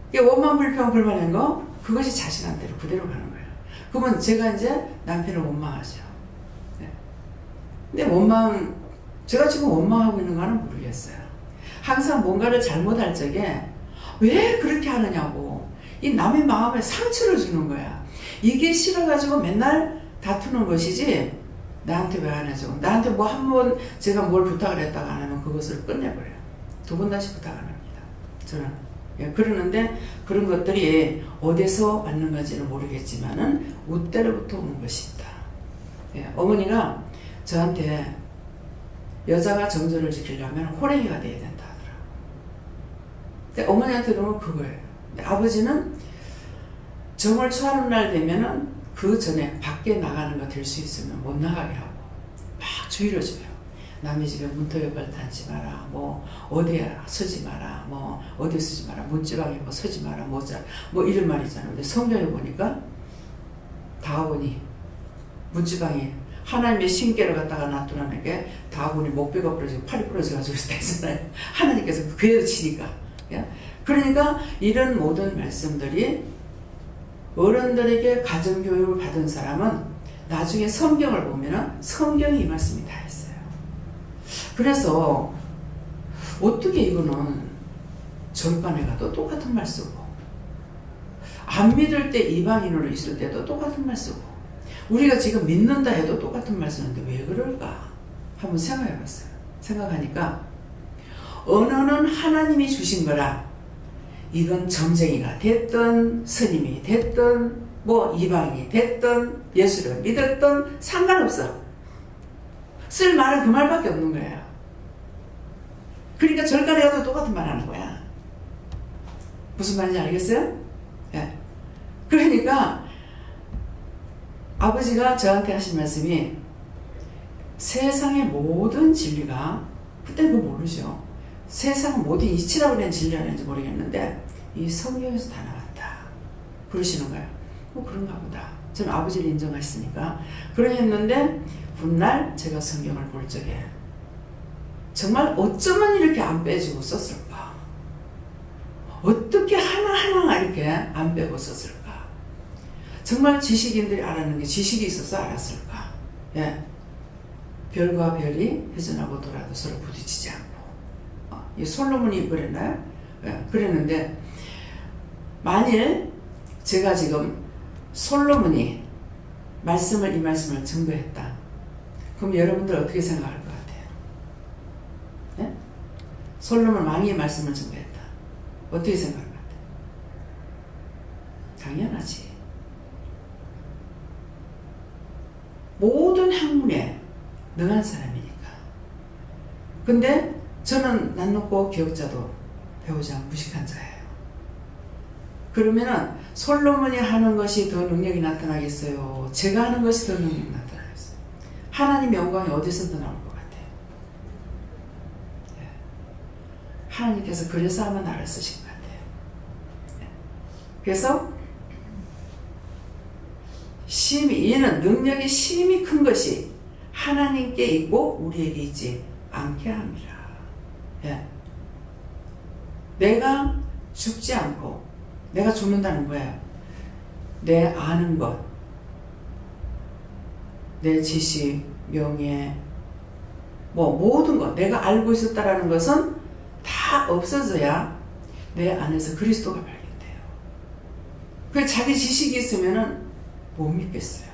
이게 원망 불평 불만한 거 그것이 자식한테로 그대로 가는 거예요. 그러면 제가 이제 남편을 원망하죠. 예. 근데 제가 지금 원망하고 있는 거는 모르겠어요. 항상 뭔가를 잘못할 적에 왜 그렇게 하느냐고 이 남의 마음에 상처를 주는 거야. 이게 싫어가지고 맨날 다투는 것이지 나한테 왜 안 해줘. 나한테 뭐 한 번 제가 뭘 부탁을 했다가 안 하면 그것을 끝내버려요. 두 번 다시 부탁 안 합니다. 저는. 예, 그러는데 그런 것들이 어디서 왔는 건지는 모르겠지만은 웃때로부터 오는 것이다. 예, 어머니가 저한테 여자가 정절을 지키려면 호랭이가 돼야 된다 하더라고요. 근데 어머니한테 들으면 그거예요. 근데 아버지는 정을 초하는 날 되면은 그 전에 밖에 나가는 거 될 수 있으면 못 나가게 하고 막 주의를 줘요. 남의 집에 문턱을 닫지 마라, 뭐 어디에 서지 마라, 뭐 어디 서지 마라, 문지방에 뭐 서지 마라, 뭐 이런 말이잖아요. 근데 성경에 보니까 다하보니 문지방에 하나님의 신께를 갖다가 놔두라는 게 다하보니 목뼈가 부러지고 팔이 부러져가지고 되잖아요. 하나님께서 그에 치니까. 그러니까 이런 모든 말씀들이 어른들에게 가정교육을 받은 사람은 나중에 성경을 보면은 성경이 이 말씀이 다 있어요. 그래서 어떻게 이거는 절간에 가도 똑같은 말 쓰고 안 믿을 때 이방인으로 있을 때도 똑같은 말 쓰고 우리가 지금 믿는다 해도 똑같은 말 쓰는데 왜 그럴까? 한번 생각해 봤어요. 생각하니까 언어는 하나님이 주신 거라 이건 점쟁이가 됐든 스님이 됐든 뭐 이방인이 됐든 예수를 믿었든 상관없어. 쓸 말은 그 말밖에 없는 거예요. 그러니까 절간에 가도 똑같은 말 하는 거야. 무슨 말인지 알겠어요? 예. 그러니까 아버지가 저한테 하신 말씀이 세상의 모든 진리가 그때 그거 모르죠. 세상 모든 이치라고 된 진리라는지 모르겠는데 이 성경에서 다 나왔다. 그러시는 거예요. 뭐 그런가 보다. 저는 아버지를 인정하시니까 그러셨는데 훗날 제가 성경을 볼 적에 정말 어쩌면 이렇게 안 빼주고 썼을까? 어떻게 하나하나 이렇게 안 빼고 썼을까? 정말 지식인들이 알았는 게 지식이 있어서 알았을까? 예. 별과 별이 회전하고더라도 서로 부딪히지 않고. 이 솔로몬이 그랬나요? 그랬는데 만일 제가 지금 솔로몬이 이 말씀을 증거했다. 그럼 여러분들 어떻게 생각할 것 같아요? 네? 솔로몬 왕이 말씀을 증거했다. 어떻게 생각할 것 같아요? 당연하지. 모든 학문에 능한 사람이니까. 근데 저는 낯 높고 기억자도 배우지 않고 무식한 자예요. 그러면은 솔로몬이 하는 것이 더 능력이 나타나겠어요? 제가 하는 것이 더 능력이 나타나겠어요? 하나님의 영광이 어디서 더 나올 것 같아요? 하나님께서 그래서 아마 나를 쓰신 것 같아요. 그래서 얘는 능력이 심히 큰 것이 하나님께 있고 우리에게 있지 않게 합니다. 내가 죽지 않고, 내가 죽는다는 거예요. 내 아는 것, 내 지식, 명예, 모든 것, 내가 알고 있었다라는 것은 다 없어져야 내 안에서 그리스도가 발견돼요. 그래서 자기 지식이 있으면은 못 믿겠어요.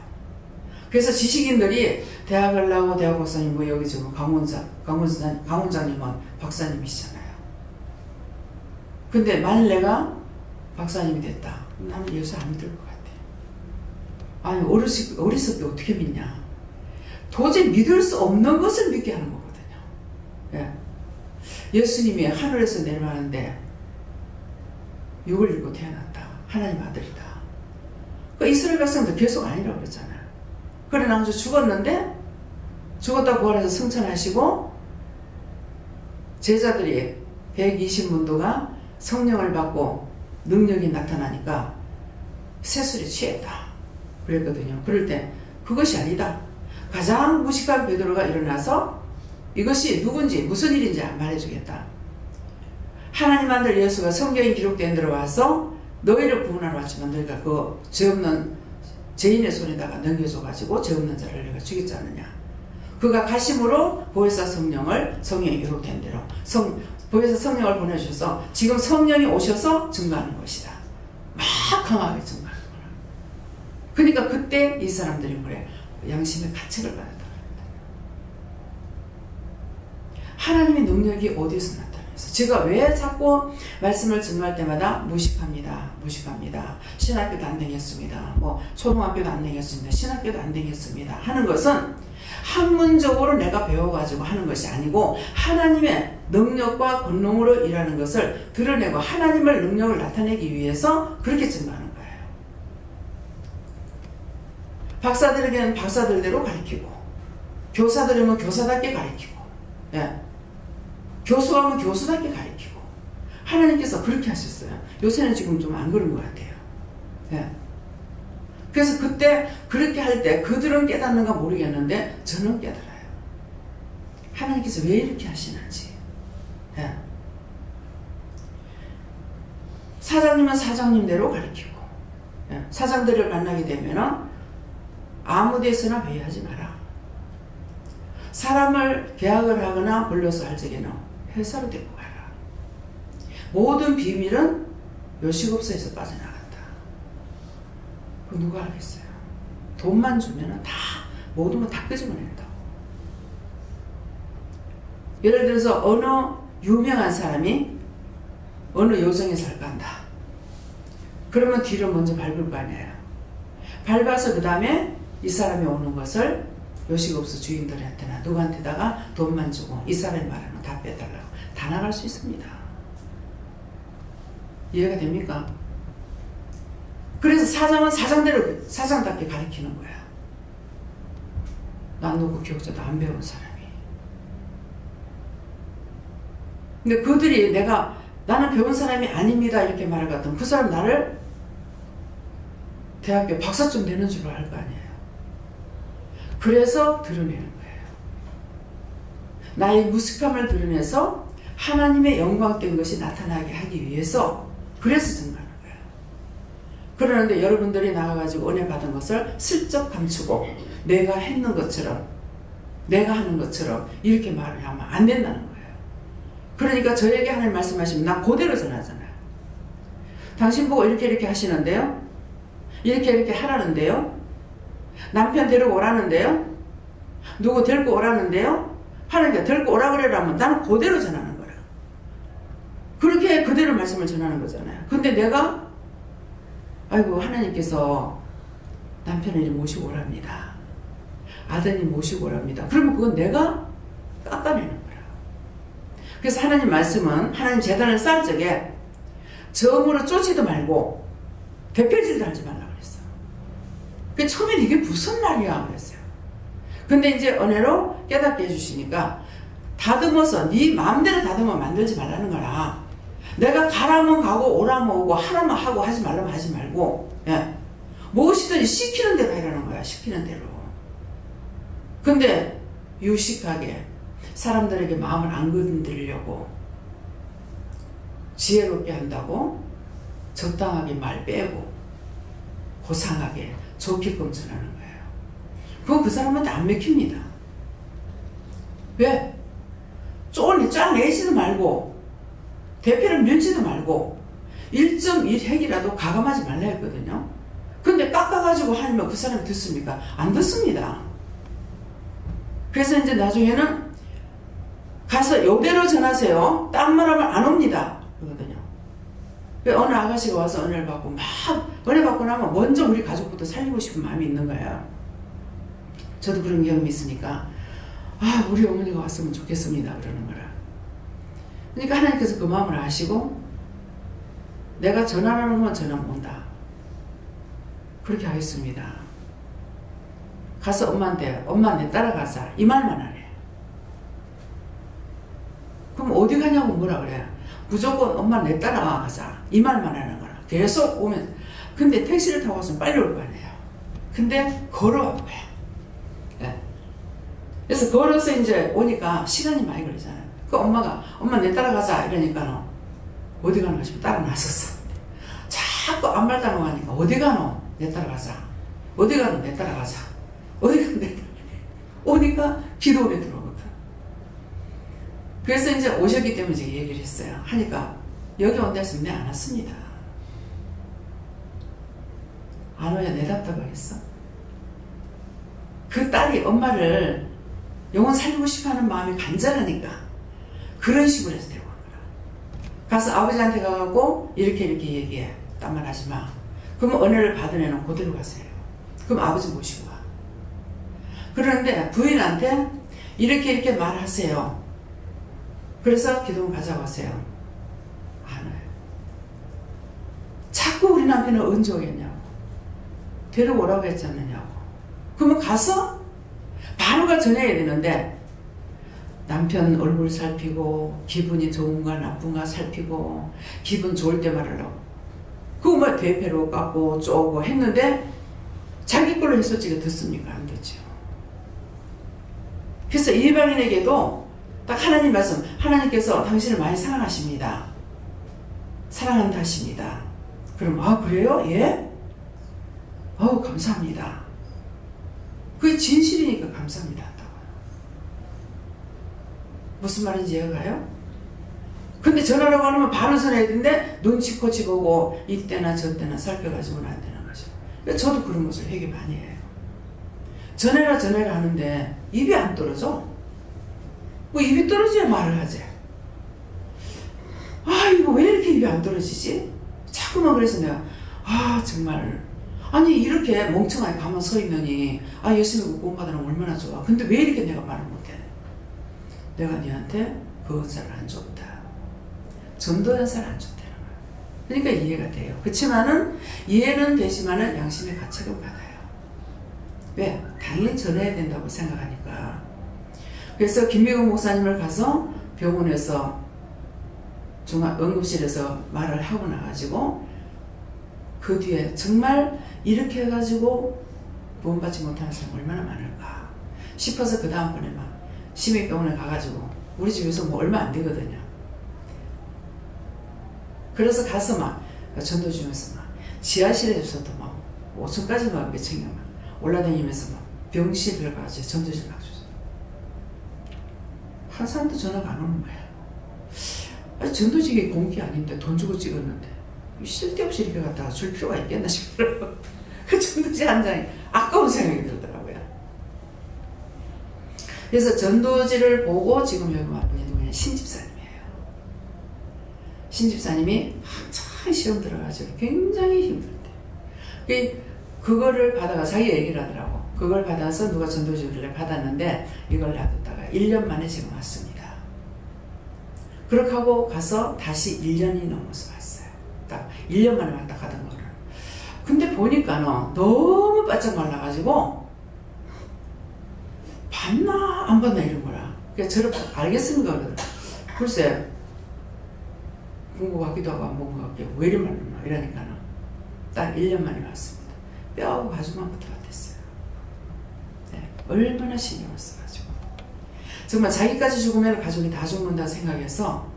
그래서 지식인들이 대학을 나오고 대학 박사님, 여기 지금 강원장님은 박사님이시잖아요. 근데 만일 내가 박사님이 됐다. 나는 예수 안 믿을 것 같아. 아니, 어리석게 어떻게 믿냐. 도저히 믿을 수 없는 것을 믿게 하는 거거든요. 예수님이 하늘에서 내려가는데 육을 입고 태어났다. 하나님 아들이다. 그 이스라엘 백성도 계속 아니라고 그랬잖아요. 그래 나서 죽었는데 죽었다 부활해서 승천하시고 제자들이 120문도가 성령을 받고 능력이 나타나니까 세술에 취했다 그랬거든요. 그럴 때 그것이 아니다. 가장 무식한 베드로가 일어나서 이것이 누군지 무슨 일인지 말해주겠다. 하나님 아들 예수가 성경에 기록된 대로 와서 너희를 구원하러 왔지만 너희가 그 죄 없는 죄인의 손에다가 넘겨줘가지고 죄 없는 자를 내가 죽였지 않느냐. 그가 가심으로 보혜사 성령이 기록된 대로 보혜사 성령을 보내주셔서 지금 성령이 오셔서 증거하는 것이다. 막 강하게 증거하는 거라. 그러니까 그때 이 사람들이 그래 양심의 가책을 받았다. 하나님의 능력이 어디서 나타나서 제가 왜 자꾸 말씀을 증거할 때마다 무식합니다. 신학교도 안 다녔습니다. 초등학교도 안 다녔습니다. 신학교도 안 다녔습니다. 하는 것은 학문적으로 내가 배워가지고 하는 것이 아니고 하나님의 능력과 권능으로 일하는 것을 드러내고 하나님의 능력을 나타내기 위해서 그렇게 증거하는 거예요. 박사들에게는 박사들대로 가르치고 교사들이면 교사답게 가르치고 교수가 하면 교수답게 가르치고 하나님께서 그렇게 하셨어요. 요새는 지금 좀 안 그런 것 같아요. 그래서 그때 그렇게 할 때 그들은 깨닫는가 모르겠는데 저는 깨달아요. 하나님께서 왜 이렇게 하시는지. 사장님은 사장님대로 가르치고 사장들을 만나게 되면 아무 데서나 회의하지 마라. 사람을 계약을 하거나 불러서 할 적에는 회사로 데리고 가라. 모든 비밀은 요식업소에서 빠져나간다. 그거 누가 알겠어요? 돈만 주면 모든 거 다 끄집어낸다고. 예를 들어서 어느 유명한 사람이 어느 요정에 살까 한다. 그러면 뒤로 먼저 밟을 거 아니에요. 밟아서 그 다음에 이 사람이 오는 것을 요식업소 주인들한테나 누구한테다가 돈만 주고 이 사람이 말하는 다 빼달라고 다 나갈 수 있습니다. 이해가 됩니까? 그래서 사장은 사장대로 사장답게 가르치는 거야. 난 놓고 기억자도 안 배운 사람이. 근데 그들이 나는 배운 사람이 아닙니다 이렇게 말할 것 같으면 그 사람 나를 대학교 박사쯤 되는 줄로 알 거 아니에요. 그래서 드러내는 거예요. 나의 무식함을 드러내서 하나님의 영광된 것이 나타나게 하기 위해서 그래서 증거하는 거예요. 그러는데 여러분들이 나가가지고 은혜 받은 것을 슬쩍 감추고 내가 했는 것처럼 내가 하는 것처럼 이렇게 말을 하면 안 된다는 거예요. 그러니까 저에게 하나님 말씀하시면 난 그대로 전하잖아요. 당신 보고 이렇게 하시는데요. 이렇게 하라는데요. 남편 데리고 오라는데요. 누구 데리고 오라는데요. 하나님께 데리고 오라 그래라면 나는 그대로 전하는 거라. 그렇게 그대로 말씀을 전하는 거잖아요. 근데 내가 아이고 하나님께서 남편을 모시고 오랍니다. 아드님 모시고 오랍니다. 그러면 그건 내가 깎아내는 거라. 그래서 하나님 말씀은 하나님 재단을 쌓을 적에 정으로 쫓지도 말고 대표질도 하지 말라 그랬어. 그 처음엔 이게 무슨 말이야 그랬어요. 근데 이제 은혜로 깨닫게 해주시니까 다듬어서 네 마음대로 다듬어 만들지 말라는 거라. 내가 가라면 가고 오라면 오고 하라면 하고 하지 말라면 하지 말고 무엇이든지 시키는 대로 하라는 거야. 시키는 대로. 근데 유식하게 사람들에게 마음을 안 건드리려고 지혜롭게 한다고 적당하게 말 빼고 고상하게 좋게끔 전하는 거예요. 그거 그 사람한테 안 맥힙니다. 왜? 쫙 내지도 말고 대표를 밀지도 말고 1.1핵이라도 가감하지 말라 했거든요. 근데 깎아가지고 하면 그 사람이 듣습니까? 안 듣습니다. 그래서 이제 나중에는 가서 요대로 전하세요. 딴 말 하면 안 옵니다. 그러거든요. 어느 아가씨가 와서 은혜를 받고 막 은혜 받고 나면 먼저 우리 가족부터 살리고 싶은 마음이 있는 거예요. 저도 그런 경험이 있으니까 아 우리 어머니가 왔으면 좋겠습니다. 그러는 거라. 그러니까 하나님께서 그 마음을 아시고 내가 전하라는 건 전하면 온다. 그렇게 하겠습니다. 가서 엄마한테 엄마 내 따라가자 이 말만 하네. 그럼 어디 가냐고 뭐라 그래. 무조건 엄마 내 따라가자 이 말만 하는 거라. 계속 오면 근데 택시를 타고 왔으면 빨리 올 거 아니에요. 근데 걸어온 거야. 네. 그래서 걸어서 이제 오니까 시간이 많이 걸리잖아요. 그 엄마가 엄마 내 따라가자 이러니까 어디 가노 싶어 따라 나섰어. 자꾸 안 말따라 가니까 어디 가노 내 따라가자. 어디 가노 내 따라가자. 어디 가노 내 따라가자. 오니까 기도원에 들어오거든. 그래서 이제 오셨기 때문에 제가 얘기를 했어요. 하니까 여기 온다 했으면 내 안 왔습니다. 안 오냐 내답답 하겠어. 그 딸이 엄마를 영원 살리고 싶어하는 마음이 간절하니까 그런 식으로 해서 데리고 온 거라. 가서 아버지한테 가고 이렇게 얘기해. 딴 말 하지 마. 그러면 은혜를 받은 애는 그대로 가세요. 그럼 아버지 모시고 와. 그러는데 부인한테 이렇게 말하세요. 그래서 기도원 가자고 하세요. 안 와요. 자꾸 우리 남편은 언제 오겠냐고. 데려오라고 했지 않느냐고. 그러면 가서 바로가 전해야 되는데 남편 얼굴 살피고 기분이 좋은가 나쁜가 살피고 기분 좋을 때 말하려고 그거 뭐 대패로 깎고 쪼고 했는데 자기 걸로 했었지가 듣습니까? 안 되죠. 그래서 이방인에게도 딱 하나님 말씀 하나님께서 당신을 많이 사랑하십니다. 사랑한다 하십니다. 그럼 아 그래요? 예? 어우 감사합니다. 그게 진실이니까 감사합니다 한다고요. 무슨 말인지 이해가 가요? 근데 전화라고 하면 바로 전화해야 되는데 눈치코치 보고 이때나 저때나 살펴가지고는 안 되는 거죠. 그러니까 저도 그런 것을 되게 많이 해요. 전화라 하는데 입이 안 떨어져. 뭐 입이 떨어져야 말을 하지. 아 이거 왜 이렇게 입이 안 떨어지지? 자꾸만 그래서 내가 아 정말 아니 이렇게 멍청하게 가만 서 있느니 아 예수님 구원받으면 얼마나 좋아. 근데 왜 이렇게 내가 말을 못해? 내가 니한테 그 은사를 안 줬다. 전도 연사를 안 줬다는 거야. 그러니까 이해가 돼요. 그렇지만은 이해는 되지만은 양심의 가책은 받아요. 왜? 당연히 전해야 된다고 생각하니까. 그래서 김미국 목사님을 가서 병원에서 응급실에서 말을 하고 나가지고 그 뒤에 정말 이렇게 해가지고 구원받지 못하는 사람 얼마나 많을까 싶어서 그 다음번에 막 심의병원에 가가지고 우리 집에서 뭐 얼마 안 되거든요. 그래서 가서 막 전도 주면서 막 지하실에서도 막 5층까지 막 몇 층이야 막 올라다니면서 막 병실을 가서 전도실 가서 한 사람도 전화가 안 오는 거야. 아니, 전도직이 공기 아닌데 돈 주고 찍었는데 쓸데없이 이렇게 갖다가 줄 필요가 있겠나 싶더라고. 그 전도지 한 장이 아까운 생각이 들더라고요. 그래서 전도지를 보고 지금 여기 와 분이 누구냐? 신집사님이에요. 신집사님이 한참 시험 들어가지고 굉장히 힘들대. 그거를 받아가 자기 얘기를 하더라고. 그걸 받아서 누가 전도지를 받았는데 이걸 놔뒀다가 1년 만에 지금 왔습니다. 그렇게 하고 가서 다시 1년이 넘어서 왔어요. 딱 1년 만에 왔다 가던 거를. 근데 보니까 너무 바짝 말라가지고 봤나 안 봤나 이런 거라. 그래서 저를 알겠습니까? 그러더라. 글쎄 본 것 같기도 하고 안 본 것 같기도 하고 왜 이리 말랐나 이러니까는 딱 1년 만에 왔습니다. 뼈하고 가죽만부터 같았어요. 네, 얼마나 신경을 써가지고 정말 자기까지 죽으면 가족이 다 죽는다 생각해서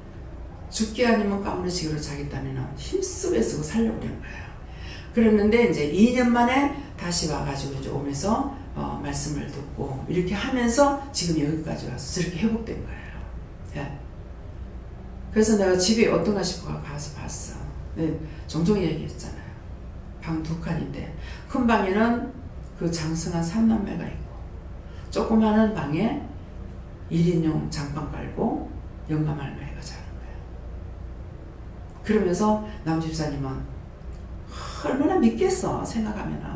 죽기 아니면 까무러치기로 자기 딴에는 힘쓰고 쓰고 살려버린 거예요. 그랬는데 이제 2년 만에 다시 와가지고 이제 오면서 말씀을 듣고 이렇게 하면서 지금 여기까지 와서 저렇게 회복된 거예요. 네. 그래서 내가 집이 어떤가 싶어 가서 봤어. 네, 종종 얘기했잖아요. 방 2칸인데 큰 방에는 그 장성한 3남매가 있고 조그마한 방에 1인용 장판 깔고 영감 할머니가 자는 거예요. 그러면서 남집사님은 얼마나 믿겠어 생각하면은.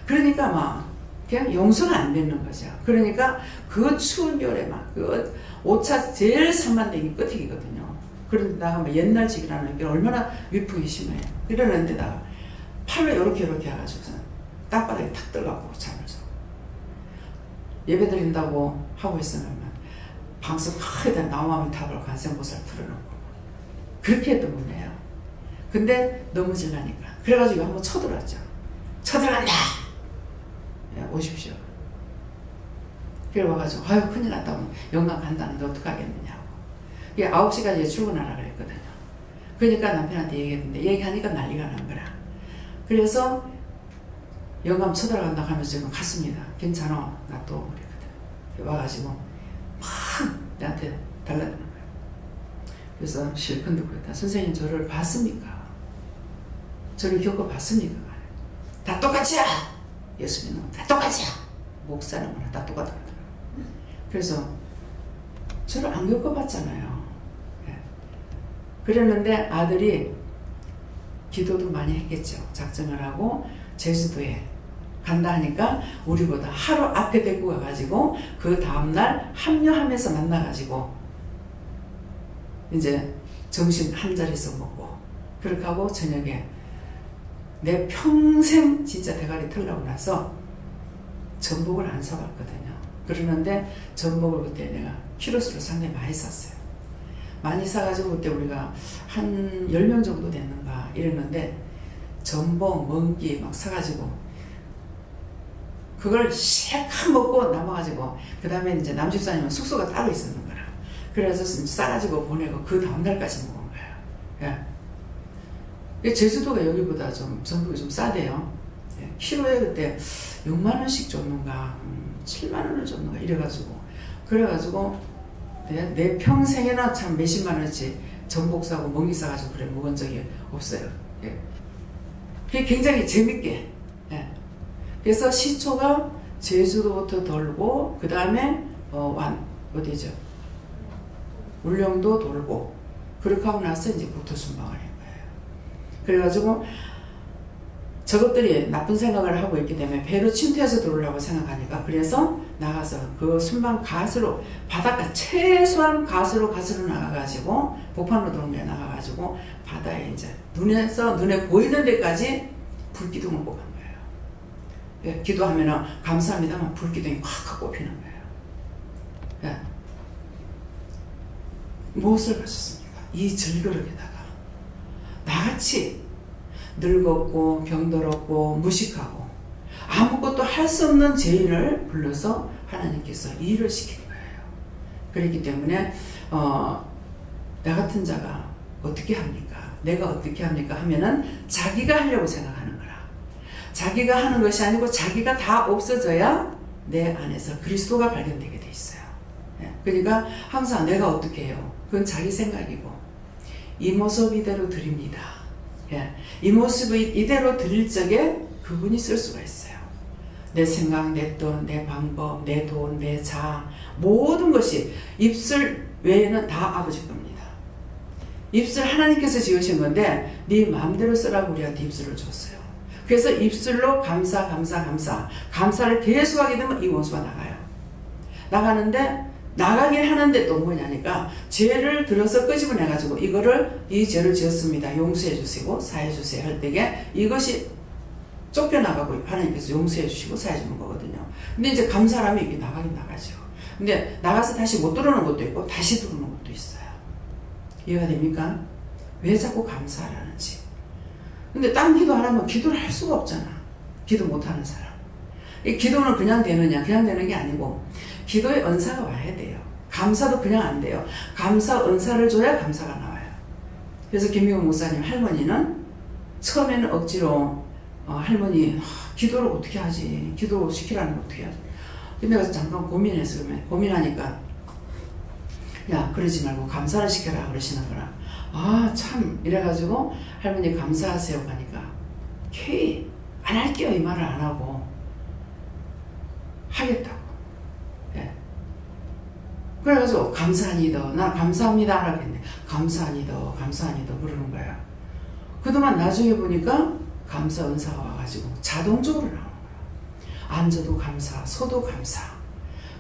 그러니까 막 그냥 용서가 안 되는 거죠. 그러니까 그 추운 겨울에 막 그 오차 제일 산만대기 끝이거든요. 그런데 나가 막 옛날식이라는 게 얼마나 위풍이 심해요. 이러는데 나 팔로 요렇게 해가지고서 땅바닥에 탁 들어가고 잠을 자. 예배 드린다고 하고 있으면 방석 크게 나무함이 탑을 관세음보살 틀어놓고 그렇게 했던 분이에요. 근데 너무 질라니까 그래가지고 한번 쳐들어왔죠. 쳐들어간다! 예, 오십시오. 그래 와가지고 아유 큰일 났다고 영감 간다는데 어떡하겠느냐고. 이게 9시까지 출근하라 그랬거든요. 그러니까 남편한테 얘기했는데 얘기하니까 난리가 난 거라. 그래서 영감 쳐들어간다 하면서 지금 갔습니다. 괜찮아 나 또 그랬거든. 와가지고 막 나한테 달라드는 거예요. 그래서 실컷 듣고 있다. 선생님 저를 봤습니까? 저를 겪어봤습니까? 다 똑같이야! 예수 믿는 건 다 똑같이야! 목사는 거나 다 똑같더라고요. 그래서 저를 안 겪어봤잖아요. 네. 그랬는데 아들이 기도도 많이 했겠죠. 작정을 하고 제주도에 간다 하니까 우리보다 하루 앞에 데리고 가가지고 그 다음날 합류하면서 만나가지고 이제 점심 한 자리에서 먹고 그렇게 하고 저녁에 내 평생 진짜 대가리 털라고 나서 전복을 안 사봤거든요. 그러는데 전복을 그때 내가 키로수로 상당히 많이 샀어요. 많이 사가지고 그때 우리가 한 10명 정도 됐는가 이랬는데 전복, 멍기 막 사가지고 그걸 샥 먹고 남아가지고 그 다음에 이제 남집사님은 숙소가 따로 있었는 거라. 그래서 싸가지고 보내고 그 다음날까지 먹은 거예요. 예. 제주도가 여기보다 좀 전복이 좀 싸대요. 예. 키로에 그때 6만원씩 줬는가 7만원을 줬는가 이래가지고 그래가지고 내 평생에나 참 몇십만원치 전복 사고 멍이 싸가지고 그래 먹은 적이 없어요. 예. 그게 굉장히 재밌게. 예. 그래서 시초가 제주도부터 돌고 그 다음에 어디죠? 울릉도 돌고 그렇게 하고 나서 이제 국토순방을 한 거예요. 그래가지고 저것들이 나쁜 생각을 하고 있기 때문에 배로 침투해서 들어오려고 생각하니까 그래서 나가서 그 순방 가수로 바닷가 최소한 가수로 나가가지고 복판으로 동네 나가가지고 바다에 이제 눈에 보이는 데까지 불기둥을 꼽은 거예요. 예, 기도하면은 감사합니다만 불기둥이 콱콱 꼽히는 거예요. 예. 무엇을 가셨습니까? 이 절거력에다가 나같이 늙었고 병들었고 무식하고 아무것도 할 수 없는 죄인을 불러서 하나님께서 일을 시킨 거예요. 그렇기 때문에 나 같은 자가 어떻게 합니까? 내가 어떻게 합니까? 하면은 자기가 하려고 생각하는 거라. 자기가 하는 것이 아니고 자기가 다 없어져야 내 안에서 그리스도가 발견되게 돼 있어요. 예. 그러니까 항상 내가 어떻게 해요? 그건 자기 생각이고 이 모습 이대로 드립니다. 예. 이 모습을 이대로 드릴 적에 그분이 쓸 수가 있어요. 내 생각, 내 돈, 내 방법, 내 돈, 내 자아 모든 것이 입술 외에는 다 아버지 겁니다. 입술 하나님께서 지으신 건데 네 마음대로 쓰라고 우리한테 입술을 줬어요. 그래서 입술로 감사를 계속하게 되면 이 원수가 나가요. 나가는데 나가긴 하는데 또 뭐냐니까 죄를 들어서 끄집어내가지고 이거를 이 죄를 지었습니다. 용서해 주시고 사해 주세요 할 때에 이것이 쫓겨나가고 하나님께서 용서해 주시고 사해 주는 거거든요. 근데 이제 감사하면 이게 나가긴 나가죠. 근데 나가서 다시 못 들어오는 것도 있고 다시 들어오는 것도 있어요. 이해가 됩니까? 왜 자꾸 감사하라는지. 근데 딴 기도 하라면 기도를 할 수가 없잖아. 기도 못하는 사람. 이 기도는 그냥 되느냐? 그냥 되는 게 아니고 기도의 은사가 와야 돼요. 감사도 그냥 안 돼요. 감사 은사를 줘야 감사가 나와요. 그래서 김미호 목사님 할머니는 처음에는 억지로 할머니 기도를 어떻게 하지? 기도 시키라는 거 어떻게 하지? 근데 내가 잠깐 고민했어. 고민하니까 야 그러지 말고 감사를 시켜라 그러시는 거라. 아 참 이래가지고 할머니 감사하세요 하니까 케이 안 할게요 이 말을 안 하고 하겠다고. 예. 그래가지고 감사하니더 나 감사합니다 하라고 했네. 감사하니더 그러는 거야. 그동안 나중에 보니까 감사 은사가 와가지고 자동적으로 나오는 거야. 앉아도 감사, 서도 감사.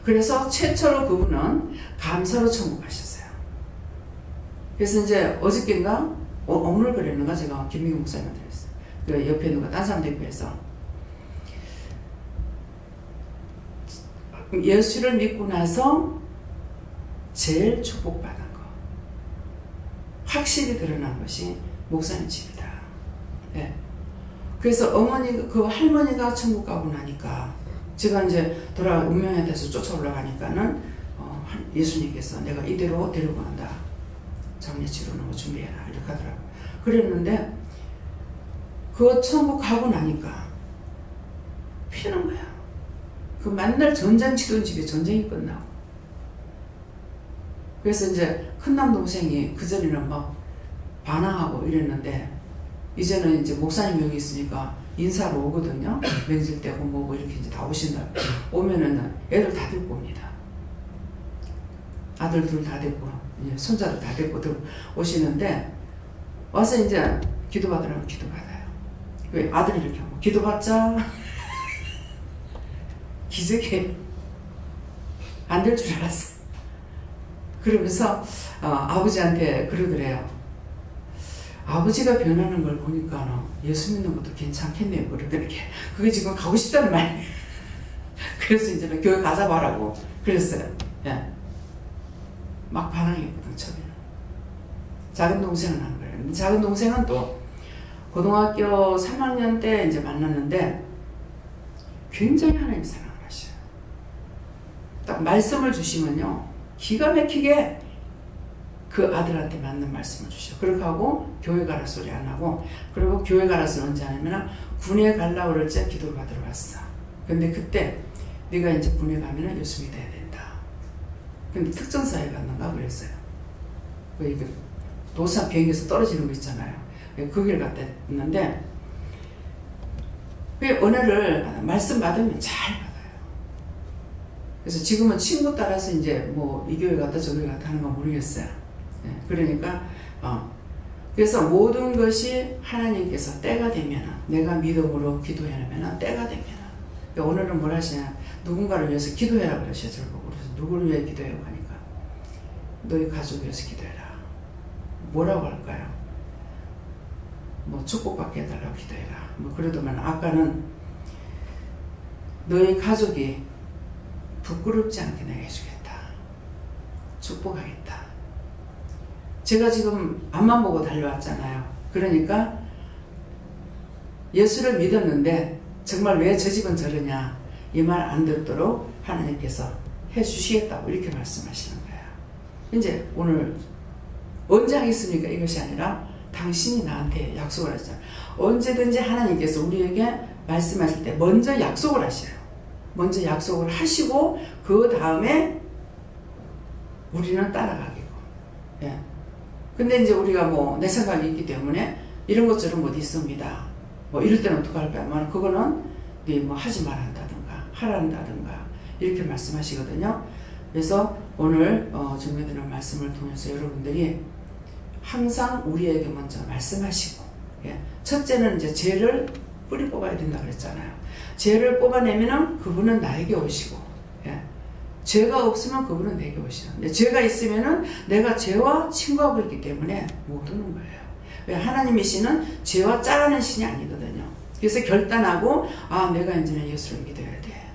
그래서 최초로 그분은 감사로 천국하셨어요. 그래서 이제 어저께인가 오늘 그랬는가 제가 김민경 목사님한테 그랬어요. 그 옆에 누가 딴 사람 대표해서 예수를 믿고 나서 제일 축복받은 거 확실히 드러난 것이 목사님 집이다. 예. 그래서 그 할머니가 천국 가고 나니까 제가 이제 운명에 대해서 쫓아 올라가니까는 예수님께서 내가 이대로 데리고 간다. 장례 치르는 거 준비해라 이렇게 하더라고. 그랬는데 그 천국 가고 나니까 피는 거야. 그 만날 전쟁 치던 집에 전쟁이 끝나고. 그래서 이제 큰남 동생이 그전에는 막 반항하고 이랬는데 이제는 이제 목사님 여기 있으니까 인사로 오거든요. 맹질 때고 뭐고 이렇게 이제 다 오신다. 오면은 애들 다 데리고 옵니다. 아들들 다 데리고 손자들 다 데리고 오시는데 와서 이제 기도받으라고 기도받아요. 왜 아들이 이렇게 하고 기도받자 기적해 안 될 줄 알았어. 그러면서 아버지한테 그러더래요. 아버지가 변하는 걸 보니까 예수 믿는 것도 괜찮겠네요. 그러더니 그게 지금 가고 싶다는 말이에요. 그래서 이제는 교회 가자 말라고 그랬어요. 예. 막 반항했거든 처음에는. 작은 동생은 안 그래요. 작은 동생은 또 고등학교 3학년 때 이제 만났는데 굉장히 하나님 사랑을 하셔요. 딱 말씀을 주시면요 기가 막히게 그 아들한테 맞는 말씀을 주셔. 그렇게 하고 교회 가라 소리 안 하고, 그리고 교회 가라 소리 언제 하냐면 군에 가려고 그럴 때 기도를 받으러 갔어. 근데 그때 네가 이제 군에 가면은 예수 믿어야 된다. 근데 특전사에 갔는가 그랬어요. 그 도산 비행기에서 떨어지는 거 있잖아요. 그 길 갔는데 그 은혜를 말씀 받으면 잘 받아요. 그래서 지금은 친구 따라서 이제 뭐 이 교회 갔다 저 교회 갔다 하는 건 모르겠어요. 예, 그러니까 그래서 모든 것이 하나님께서 때가 되면 내가 믿음으로 기도해놓으면 때가 되면 그러니까 오늘은 뭘 하시냐 누군가를 위해서 기도해라 그러셔. 저를 보고 그래서 누구를 위해 기도해요 하니까 너희 가족 위해서 기도해라. 뭐라고 할까요? 뭐 축복받게 해달라고 기도해라. 뭐 그러더만 아까는 너희 가족이 부끄럽지 않게 내가 해주겠다. 축복하겠다. 제가 지금 앞만 보고 달려왔잖아요. 그러니까 예수를 믿었는데 정말 왜 저 집은 저러냐 이 말 안 듣도록 하나님께서 해주시겠다고 이렇게 말씀하시는 거예요. 이제 오늘 언제 하겠습니까? 이것이 아니라 당신이 나한테 약속을 하시잖아요. 언제든지 하나님께서 우리에게 말씀하실 때 먼저 약속을 하셔요. 먼저 약속을 하시고 그 다음에 우리는 따라가기고. 예. 근데 이제 우리가 뭐 내 생각이 있기 때문에 이런 것 저런 것 있습니다. 뭐 이럴 때는 어떡할까 하면 그거는 뭐 하지 말한다든가 하란다든가 이렇게 말씀하시거든요. 그래서 오늘 증거드리는 말씀을 통해서 여러분들이 항상 우리에게 먼저 말씀하시고, 예. 첫째는 이제 죄를 뿌리 뽑아야 된다 그랬잖아요. 죄를 뽑아내면은 그분은 나에게 오시고, 예. 죄가 없으면 그분은 내게 오시죠. 근데 죄가 있으면은 내가 죄와 친구하고 있기 때문에 못 오는 거예요. 왜? 하나님이시는 죄와 짜가는 신이 아니거든요. 그래서 결단하고, 아, 내가 이제는 예수를 믿어야 돼.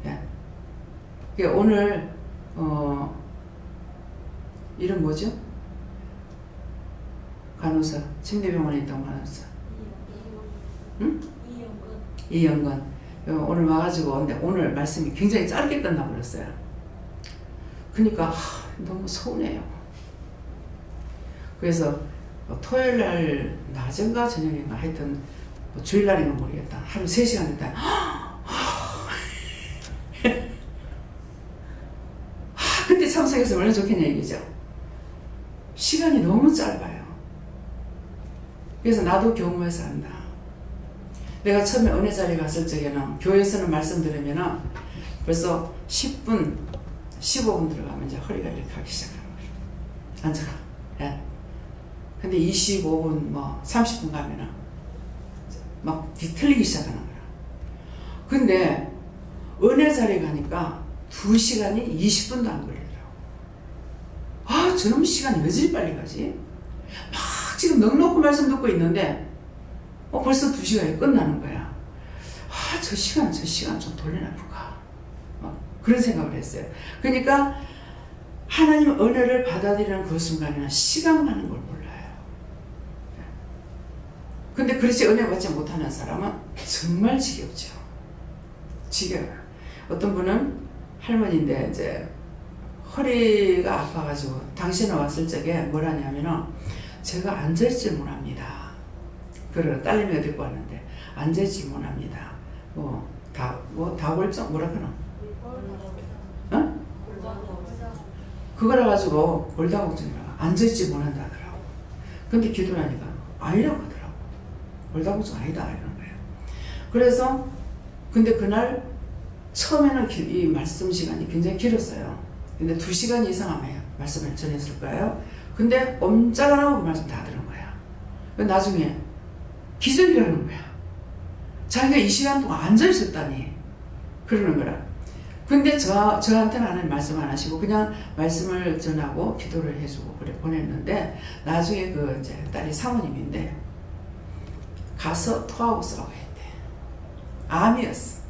예. 그러니까 오늘 이름 뭐죠? 간호사, 침대병원에 있던 간호사. 응? 이영건. 오늘 와가지고, 근데 오늘 말씀이 굉장히 짧게 끝나버렸어요. 그러니까 너무 서운해요. 그래서 토요일날 낮인가 저녁인가 하여튼 뭐 주일날인가 모르겠다. 하루 3시간 됐다. 그때 참석해서 얼마나 좋겠냐 얘기죠. 시간이 너무 짧아요. 그래서 나도 경험해서 안다. 내가 처음에 은혜 자리에 갔을 적에는 교회에서는 말씀 들으면 벌써 10분, 15분 들어가면 이제 허리가 이렇게 하기 시작하는 거예요. 앉아가. 예. 근데 25분, 뭐 30분 가면은 막 뒤틀리기 시작하는 거야. 근데 은혜 자리에 가니까 2시간이 20분도 안 걸리더라고. 아, 저놈 시간이 왜 저리 빨리 가지? 막 지금 넉넉히 말씀 듣고 있는데 벌써 2시간이 끝나는 거야. 아, 저 시간 좀 돌려놔볼까? 그런 생각을 했어요. 그러니까 하나님 은혜를 받아들이는 그 순간에는 시간 가는 걸 몰라요. 근데 그렇지 은혜 받지 못하는 사람은 정말 지겹죠. 지겨워요. 어떤 분은 할머니인데 이제 허리가 아파가지고 당신은 왔을 적에 뭘 하냐면은 제가 앉아있질 못합니다. 그래 딸내미가 데리고 왔는데 앉아있지 못합니다. 다골정 뭐라 그러나? 어? 그거라 가지고 골다공증이라고 앉아있지 못한다더라고. 근데 기도를 하니까 아니라고 하더라고. 골다공증 아니다 이러는 거예요. 그래서 근데 그날 처음에는 이 말씀 시간이 굉장히 길었어요. 근데 2시간 이상 아마 말씀을 전했을 거예요. 근데 꼼짝 안 하고 그 말씀 다 들은 거야. 나중에 기적이라는 거야. 자기가 이 시간 동안 앉아있었다니 그러는 거라. 근데 저한테는 하나님 말씀 안 하시고 그냥 말씀을 전하고 기도를 해주고 그래 보냈는데 나중에 그 이제 딸이 사모님인데 가서 토하고 싸워야 했대. 암이었어.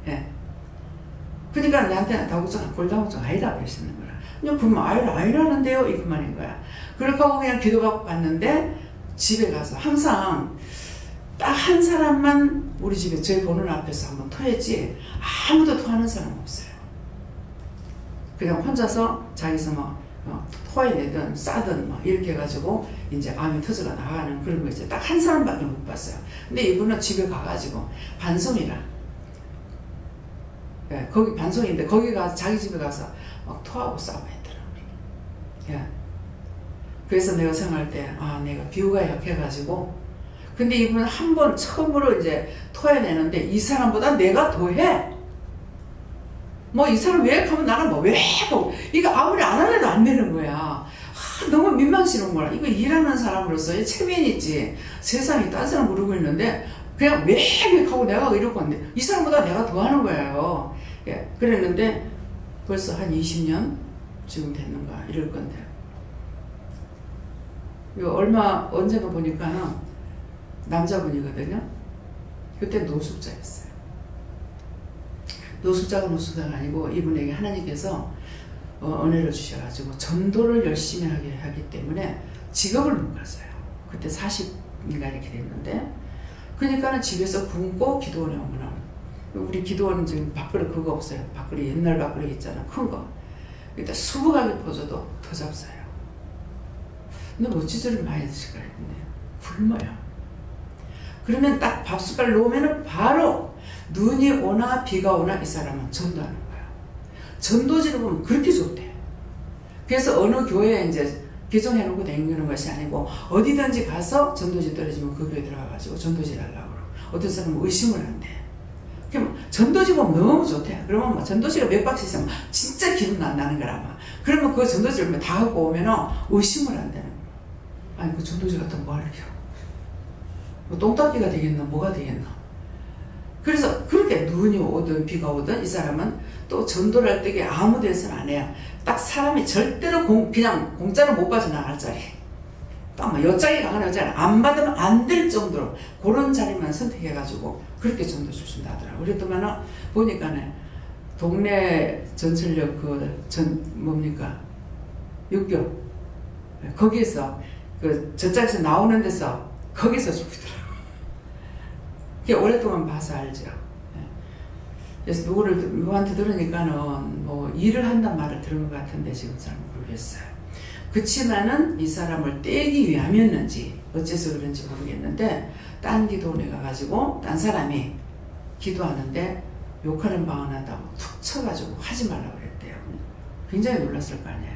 예. 그러니까 나한테는 골다공증 아니다 그러시는 거라. 그냥 그만 아니라는데요 이 그만인 거야. 그렇게 하고 그냥 기도받고 갔는데 집에 가서 항상 딱 한 사람만 우리 집에 저희 보는 앞에서 한번 토했지 아무도 토하는 사람 없어요. 그냥 혼자서 자기서 토해내든 싸든 이렇게 해가지고 이제 암이 터져가 나가는 그런 거 이제 딱 한 사람밖에 못 봤어요. 근데 이분은 집에 가가지고 반송이라. 예, 거기 반송인데 거기 가서 자기 집에 가서 막 토하고 싸워했더라고요. 예. 그래서 내가 생각할 때 내가 비유가 약해가지고 근데 이분은 한 번 처음으로 이제 토해내는데 이 사람보다 내가 더해. 이 사람 왜 하면 나는 왜 하고 이거 아무리 안 하려도 안 되는 거야. 너무 민망스러운 거야. 이거 일하는 사람으로서 체면 있지. 세상에 딴 사람 모르고 있는데 그냥 왜 하고 내가 이러고 있는데 이 사람보다 내가 더 하는 거예요. 예, 그랬는데 벌써 한 20년 지금 됐는가 이럴 건데 이거 언젠가 보니까는 남자분이거든요. 그때 노숙자였어요. 노숙자가 아니고 이분에게 하나님께서 은혜를 주셔가지고 전도를 열심히 하기 때문에 직업을 못 갔어요. 그때 40인가 이렇게 됐는데 그러니까는 집에서 굶고 기도원에 오면 우리 기도원은 지금 밥그릇 그거 없어요. 밥그릇 옛날 밥그릇 있잖아. 큰 거. 일단 수북하게 퍼줘도 더 잡사요. 근데 어찌저리 많이 드실까 했는데 굶어요. 그러면 딱 밥숟갈 놓으면 바로 눈이 오나 비가 오나 이 사람은 전도하는 거야. 전도지를 보면 그렇게 좋대. 그래서 어느 교회에 이제 개종해놓고 다니는 것이 아니고 어디든지 가서 전도지 떨어지면 그 교회 들어가가지고 전도지 달라고 그러고 어떤 사람은 의심을 한대. 그럼 전도지 보면 너무 좋대. 그러면 막 전도지가 몇 박스 있으면 진짜 기분 안 나는 거라마. 그러면 그 전도지를 다 갖고 오면은 의심을 한다는 거야. 아니 그 전도지 갖다 뭐 하려고? 뭐 똥닦이가 되겠나 뭐가 되겠나? 그래서 그렇게 눈이 오든 비가 오든 이 사람은 또 전도를 할 때 아무 데서는 안 해요. 딱 사람이 절대로 그냥 공짜로 못 빠져나갈 자리. 딱 막 여짝이 강한 여자는 안 받으면 안 될 정도로 그런 자리만 선택해가지고 그렇게 전도 주신다 하더라고요. 그랬더만은 보니까는 동네 전철역 뭡니까? 육교. 거기에서 저짝에서 나오는 데서 거기서 죽이더라고요. 그게 오랫동안 봐서 알죠. 그래서 누구한테 들으니까는 뭐 일을 한단 말을 들은 것 같은데 지금 잘 모르겠어요. 그치만은 이 사람을 떼기 위함이었는지 어째서 그런지 모르겠는데 딴 기도원에 가가지고 딴 사람이 기도하는데 욕하는 방언한다고 툭 쳐가지고 하지 말라고 그랬대요. 굉장히 놀랐을 거 아니에요.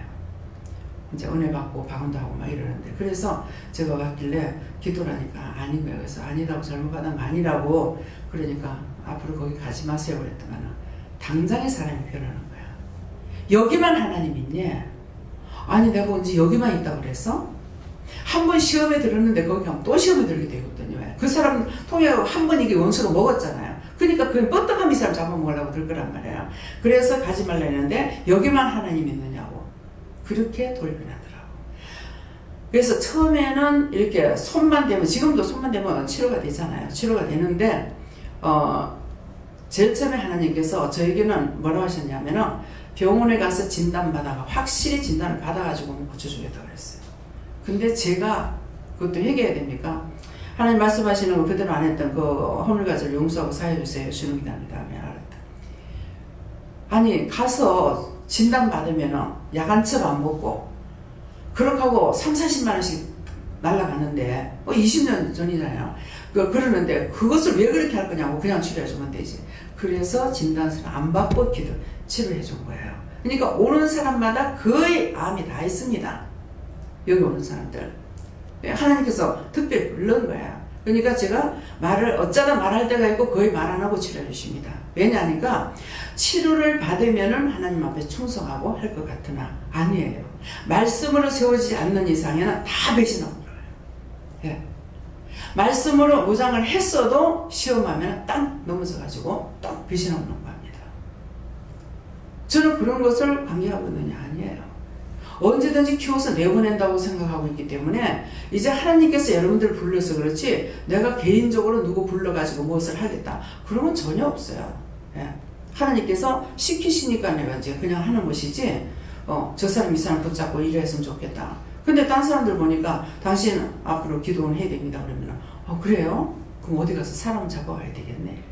이제 은혜 받고 방언도 하고 막 이러는데 그래서 제가 왔길래 기도라니까 아닌 거예요. 그래서 아니라고 잘못 받은 거 아니라고 그러니까 앞으로 거기 가지 마세요 그랬더만 당장에 사람이 변하는 거야. 여기만 하나님 있니? 아니 내가 언제 여기만 있다고 그랬어? 한 번 시험에 들었는데 거기 가면 또 시험에 들게 되거든요. 그 사람 통해 한 번 이게 원수로 먹었잖아요. 그러니까 그게 뻗떡하면 이 사람 잡아먹으려고 들 거란 말이에요. 그래서 가지 말라 했는데 여기만 하나님 있느냐고 그렇게 돌변하더라고. 그래서 처음에는 이렇게 손만 대면 지금도 손만 대면 치료가 되잖아요. 치료가 되는데 제일 처음에 하나님께서 저에게는 뭐라고 하셨냐면은 병원에 가서 진단받아가 확실히 진단을 받아가지고 고쳐주겠다고 그랬어요. 근데 제가 그것도 회개해야 됩니까? 하나님 말씀하시는 거 그대로 안 했던 그 허물가지를 용서하고 사해주세요. 주님이랍니다. 알았다. 아니 가서 진단받으면 야간첩 안 먹고 그렇게 하고 30, 40만원씩 날라가는데 20년 전이잖아요. 그러는데 그것을 왜 그렇게 할 거냐고 그냥 치료해주면 되지. 그래서 진단서를 안 받고 치료해 준 거예요. 그러니까 오는 사람마다 거의 암이 다 있습니다. 여기 오는 사람들. 하나님께서 특별히 부른 거야. 그러니까 제가 어쩌다 말할 때가 있고 거의 말 안 하고 치료해 주십니다. 왜냐하니까 치료를 받으면은 하나님 앞에 충성하고 할 것 같으나 아니에요. 말씀으로 세워지지 않는 이상에는 다 배신하고 들어가요. 예. 말씀으로 무장을 했어도 시험하면 딱 넘어져가지고 딱 배신하고 넘어갑니다. 저는 그런 것을 강요하고 있느냐? 아니에요. 언제든지 키워서 내보낸다고 생각하고 있기 때문에 이제 하나님께서 여러분들을 불러서 그렇지 내가 개인적으로 누구 불러가지고 무엇을 하겠다 그런 건 전혀 없어요. 예. 하나님께서 시키시니까 내가 이제 그냥 하는 것이지 저 사람 이 사람 붙잡고 일했으면 좋겠다. 근데 딴 사람들 보니까 당신 앞으로 기도원 해야 됩니다 그러면 그래요? 그럼 어디 가서 사람 잡아와야 되겠네.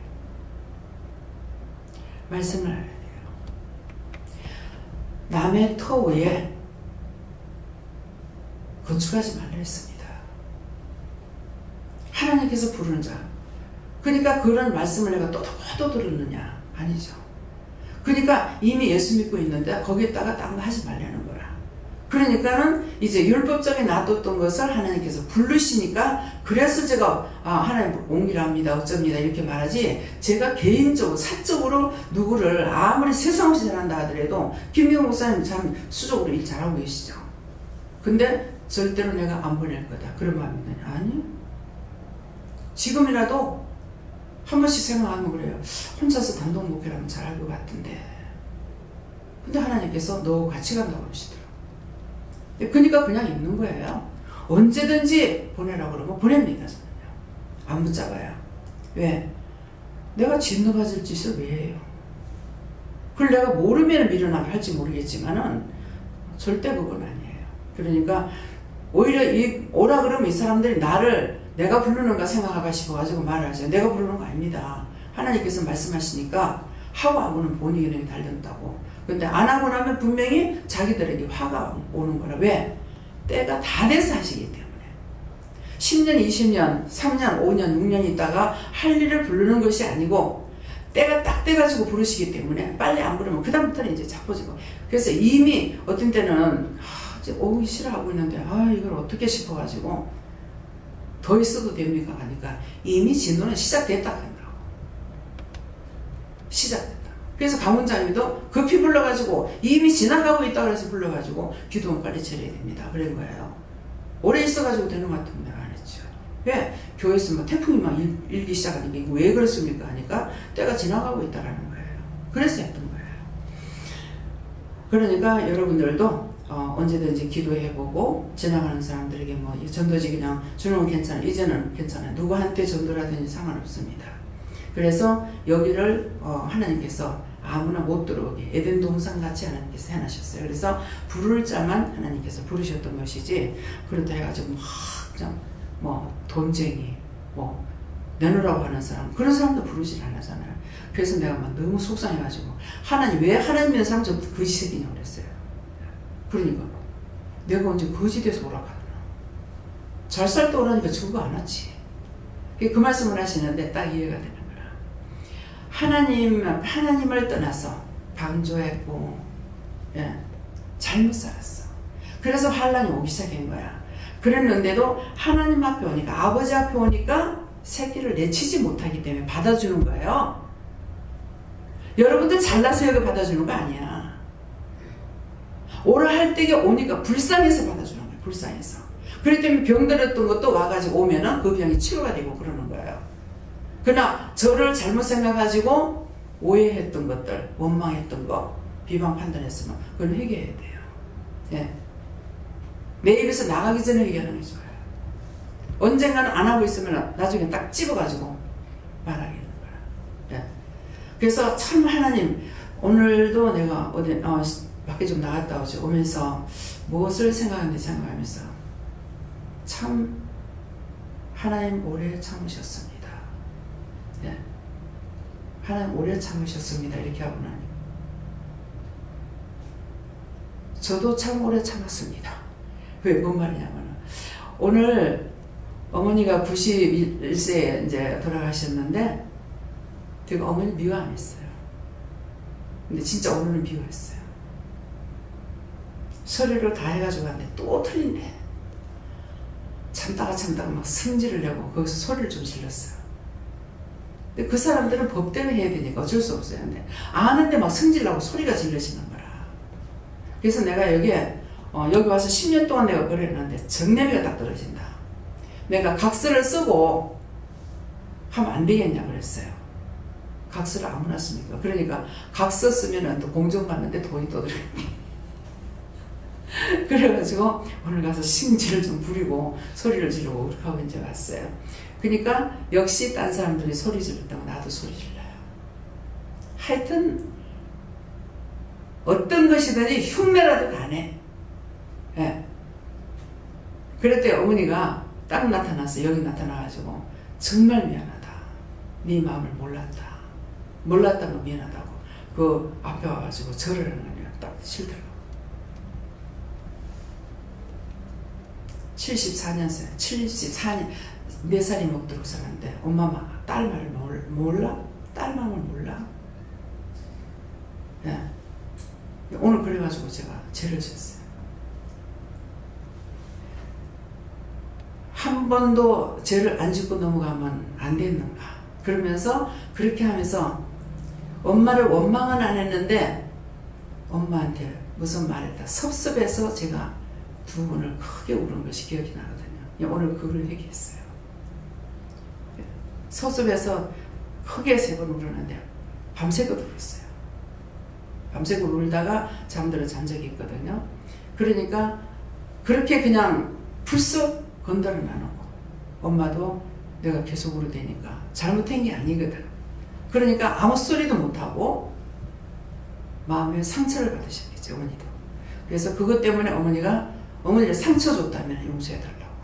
말씀을 알아야 돼요. 남의 터 위에 건축하지 말라 했습니다. 하나님께서 부르는 자. 그러니까 그런 말씀을 내가 또 들었느냐? 아니죠. 그러니까 이미 예수 믿고 있는데 거기에다가 딴 거 하지 말라는 거야. 그러니까는 이제 율법적인 놔뒀던 것을 하나님께서 부르시니까 그래서 제가 하나님 옹기랍니다 어쩝니다 이렇게 말하지 제가 개인적으로 사적으로 누구를 아무리 세상 없이 잘한다 하더라도 김명호 목사님 참 수적으로 일 잘하고 계시죠. 근데 절대로 내가 안 보낼 거다. 그런 마음이 있느냐? 아니요. 지금이라도 한 번씩 생각하면 그래요. 혼자서 단독 목회라면 잘할 것 같은데. 근데 하나님께서 너 같이 간다고 그러시더라고요. 그러니까 그냥 있는 거예요. 언제든지 보내라고 그러면 보냅니다. 저는요. 안 붙잡아요. 왜? 내가 짓누가질 짓을 왜 해요? 그걸 내가 모르면 미련하게 할지 모르겠지만은 절대 그건 아니에요. 그러니까 오히려 오라 그러면 이 사람들이 나를 내가 부르는가 생각하가 싶어가지고 말을 하죠. 내가 부르는 거 아닙니다. 하나님께서 말씀하시니까 하고 안 하고는 본인이 그냥 달렸다고. 근데 안 하고 나면 분명히 자기들에게 화가 오는 거라. 왜? 때가 다 돼서 하시기 때문에. 10년, 20년, 3년, 5년, 6년 있다가 할 일을 부르는 것이 아니고 때가 딱 돼가지고 부르시기 때문에 빨리 안 부르면 그 다음부터는 이제 자빠지고. 그래서 이미 어떤 때는 이제 오기 싫어하고 있는데 이걸 어떻게 싶어가지고 더 있어도 됩니까 하니까 이미 진도는 시작됐다 한다고. 시작됐다. 그래서 강원장님도 급히 불러가지고 이미 지나가고 있다 그래서 불러가지고 기도는 빨리 처리해야 됩니다. 그런 거예요. 오래 있어가지고 되는 것 같으면 내가 안 했죠. 왜? 교회에서 막 태풍이 막 일기 시작하니까 이거 왜 그렇습니까 하니까 때가 지나가고 있다라는 거예요. 그래서 했던 거예요. 그러니까 여러분들도 언제든지 기도해보고 지나가는 사람들에게 뭐 전도지 그냥 주는 건 괜찮아요. 이제는 괜찮아요. 누구한테 전도라든지 상관없습니다. 그래서 여기를 하나님께서 아무나 못 들어오게 에덴 동산같이 하나님께서 해놓으셨어요. 그래서 부를 자만 하나님께서 부르셨던 것이지 그렇다 해가지고 뭐 돈쟁이 뭐 내놓으라고 하는 사람 그런 사람도 부르질 않았잖아요. 그래서 내가 막 너무 속상해가지고 하나님 왜 하나님의 사람 좀 거짓이냐고 그랬어요. 그러니까 내가 언제 거짓에서 오라고 하더라. 잘 살 때 오라니까 저거 안 하지. 그 말씀을 하시는데 딱 이해가 되는 거라. 하나님을 떠나서 방조했고 잘못 살았어. 그래서 환란이 오기 시작한 거야. 그랬는데도 하나님 앞에 오니까 아버지 앞에 오니까 새끼를 내치지 못하기 때문에 받아주는 거예요. 여러분들 잘나서 여기 받아주는 거 아니야. 오라 할 때가 오니까 불쌍해서 받아주는 거예요. 불쌍해서. 그렇기 때문에 병들었던 것도 와가지고 오면은 그 병이 치료가 되고 그러는 거예요. 그러나 저를 잘못 생각가지고 오해했던 것들, 원망했던 거, 비방 판단했으면 그건 회개해야 돼요. 예. 내 입에서 나가기 전에 회개하는 게 좋아요. 언젠가는 안 하고 있으면 나중에 딱 집어가지고 말하게 되는 거야. 예. 그래서 참 하나님 오늘도 내가 어디 밖에 좀 나갔다 오면서 무엇을 생각하면서 참 하나님 오래 참으셨습니다. 예. 하나님 오래 참으셨습니다. 이렇게 하고 나니 저도 참 오래 참았습니다. 왜 뭔 말이냐면 오늘 어머니가 91세에 이제 돌아가셨는데 제가 어머니 미워 안 했어요. 근데 진짜 오늘은 미워했어요. 서류를 다 해가지고 왔는데 또 틀린데 참다가 막 성질을 내고 거기서 소리를 좀 질렀어요. 근데 그 사람들은 법 때문에 해야 되니까 어쩔 수 없어요. 근데 아는데 막 성질나고 소리가 질러지는 거라. 그래서 내가 여기 와서 10년 동안 내가 그랬는데 정내미가 딱 떨어진다. 내가 각서를 쓰고 하면 안 되겠냐 그랬어요. 각서를 아무나 씁니까? 그러니까 각서 쓰면은 또 공정 받는데 돈이 또 들어요. 그래가지고 오늘 가서 심지를 좀 부리고 소리를 지르고 그렇게 하고 이제 왔어요. 그러니까 역시 딴 사람들이 소리 질렀다고 나도 소리 질러요. 하여튼 어떤 것이든지 흉내라도 가네. 예. 그랬더니 어머니가 딱 나타났어요. 여기 나타나가지고 정말 미안하다. 네 마음을 몰랐다고 미안하다고. 그 앞에 와가지고 절을 하는 거냐 딱 싫더라고. 74년생, 74년, 4살이 먹도록 살았는데 엄마 딸 말을 몰라? 딸 마음을 몰라? 예. 오늘 그래가지고 제가 죄를 졌어요. 한 번도 죄를 안 짓고 넘어가면 안 됐는가? 그러면서 그렇게 하면서 엄마를 원망은 안 했는데 엄마한테 무슨 말했다. 섭섭해서 제가 2번을 크게 울은 것이 기억이 나거든요. 오늘 그걸 얘기했어요. 섭섭해서 크게 3번 울었는데 밤새고 울었어요. 밤새고 울다가 잠들어 잔 적이 있거든요. 그러니까 그렇게 그냥 불쑥 건드려 나누고 엄마도 내가 계속 울어대니까 잘못한 게 아니거든. 그러니까 아무 소리도 못하고 마음에 상처를 받으셨겠죠. 어머니도. 그래서 그것 때문에 어머니가 상처 줬다면 용서해달라고.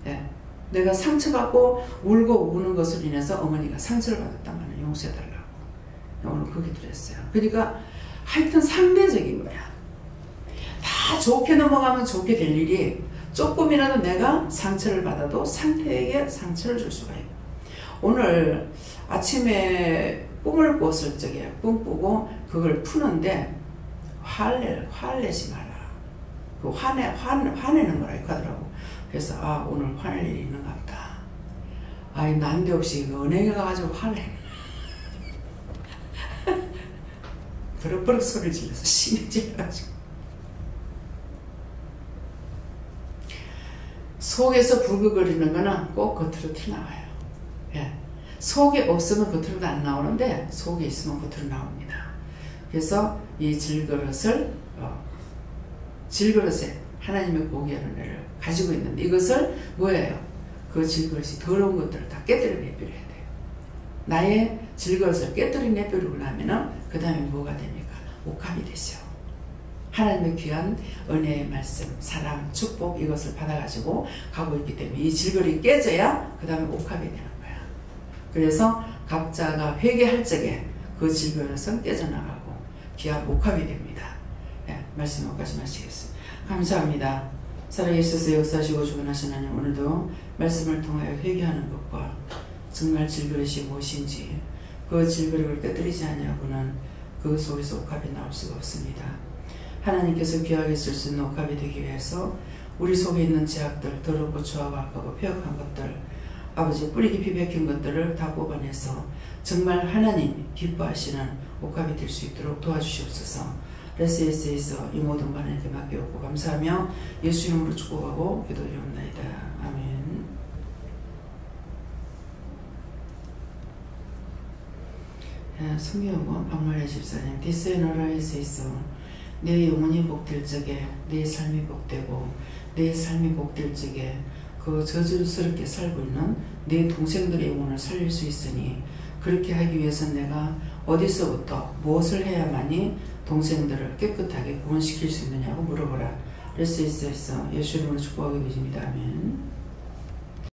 예. 내가 상처받고 울고 우는 것으로 인해서 어머니가 상처를 받았다면 용서해달라고. 오늘 그게 들었어요. 그러니까 하여튼 상대적인 거야. 다 좋게 넘어가면 좋게 될 일이 조금이라도 내가 상처를 받아도 상대에게 상처를 줄 수가 있고. 오늘 아침에 꿈을 꿨을 적에 꿈 꾸고 그걸 푸는데 화내지 마라. 그 화내는 거라 이렇게 하더라고. 그래서 오늘 화낼 일이 있는가 보다. 난데없이 그 은행에 가가지고 화내. 버럭버럭 소리를 질러서 신이 질러가지고 속에서 불긋거리는 거는 꼭 겉으로 튀어나와요. 예. 속에 없으면 겉으로도 안 나오는데 속에 있으면 겉으로 나옵니다. 그래서 이 질그릇에 하나님의 고기의 은혜를 가지고 있는데 이것을 뭐예요? 그 질그릇이 더러운 것들을 다 깨뜨려 내버려야 돼요. 나의 질그릇을 깨뜨려 내버리고 나면은 그 다음에 뭐가 됩니까? 옥합이 되죠. 하나님의 귀한 은혜의 말씀, 사랑, 축복 이것을 받아가지고 가고 있기 때문에 이 질그릇이 깨져야 그 다음에 옥합이 되는 거야. 그래서 각자가 회개할 적에 그 질그릇은 깨져나가고 귀한 옥합이 됩니다. 말씀 여기까지 마치겠습니다. 감사합니다. 살아계셔서 역사하시고 주관하신 하나님, 오늘도 말씀을 통하여 회개하는 것과 정말 질그릇이 무엇인지 그 질그릇을 깨뜨리지 아니하고는 그 속에서 옥합이 나올 수가 없습니다. 하나님께서 귀하게 쓸 수 있는 옥합이 되기 위해서 우리 속에 있는 죄악들, 더럽고 추하고 악하고 폐역한 것들, 아버지 뿌리 깊이 박힌 것들을 다 뽑아내서 정말 하나님 기뻐하시는 옥합이 될 수 있도록 도와주시옵소서. 레스에스에서 이 모든 걸 하나님께 맡겨오고 감사하며 예수 이름으로 축복하고 기도드리옵나이다. 아멘. 성경은 박말래 집사님, 디스의 나라에서 있어 내 영혼이 복될 적에 내 삶이 복되고 내 삶이 복될 적에 그 저주스럽게 살고 있는 내 동생들의 영혼을 살릴 수 있으니 그렇게 하기 위해서 내가 어디서부터 무엇을 해야만이 동생들을 깨끗하게 구원시킬 수 있느냐고 물어보라. 레스에서 예수 이름으로 축복하게 되십니다. 아멘.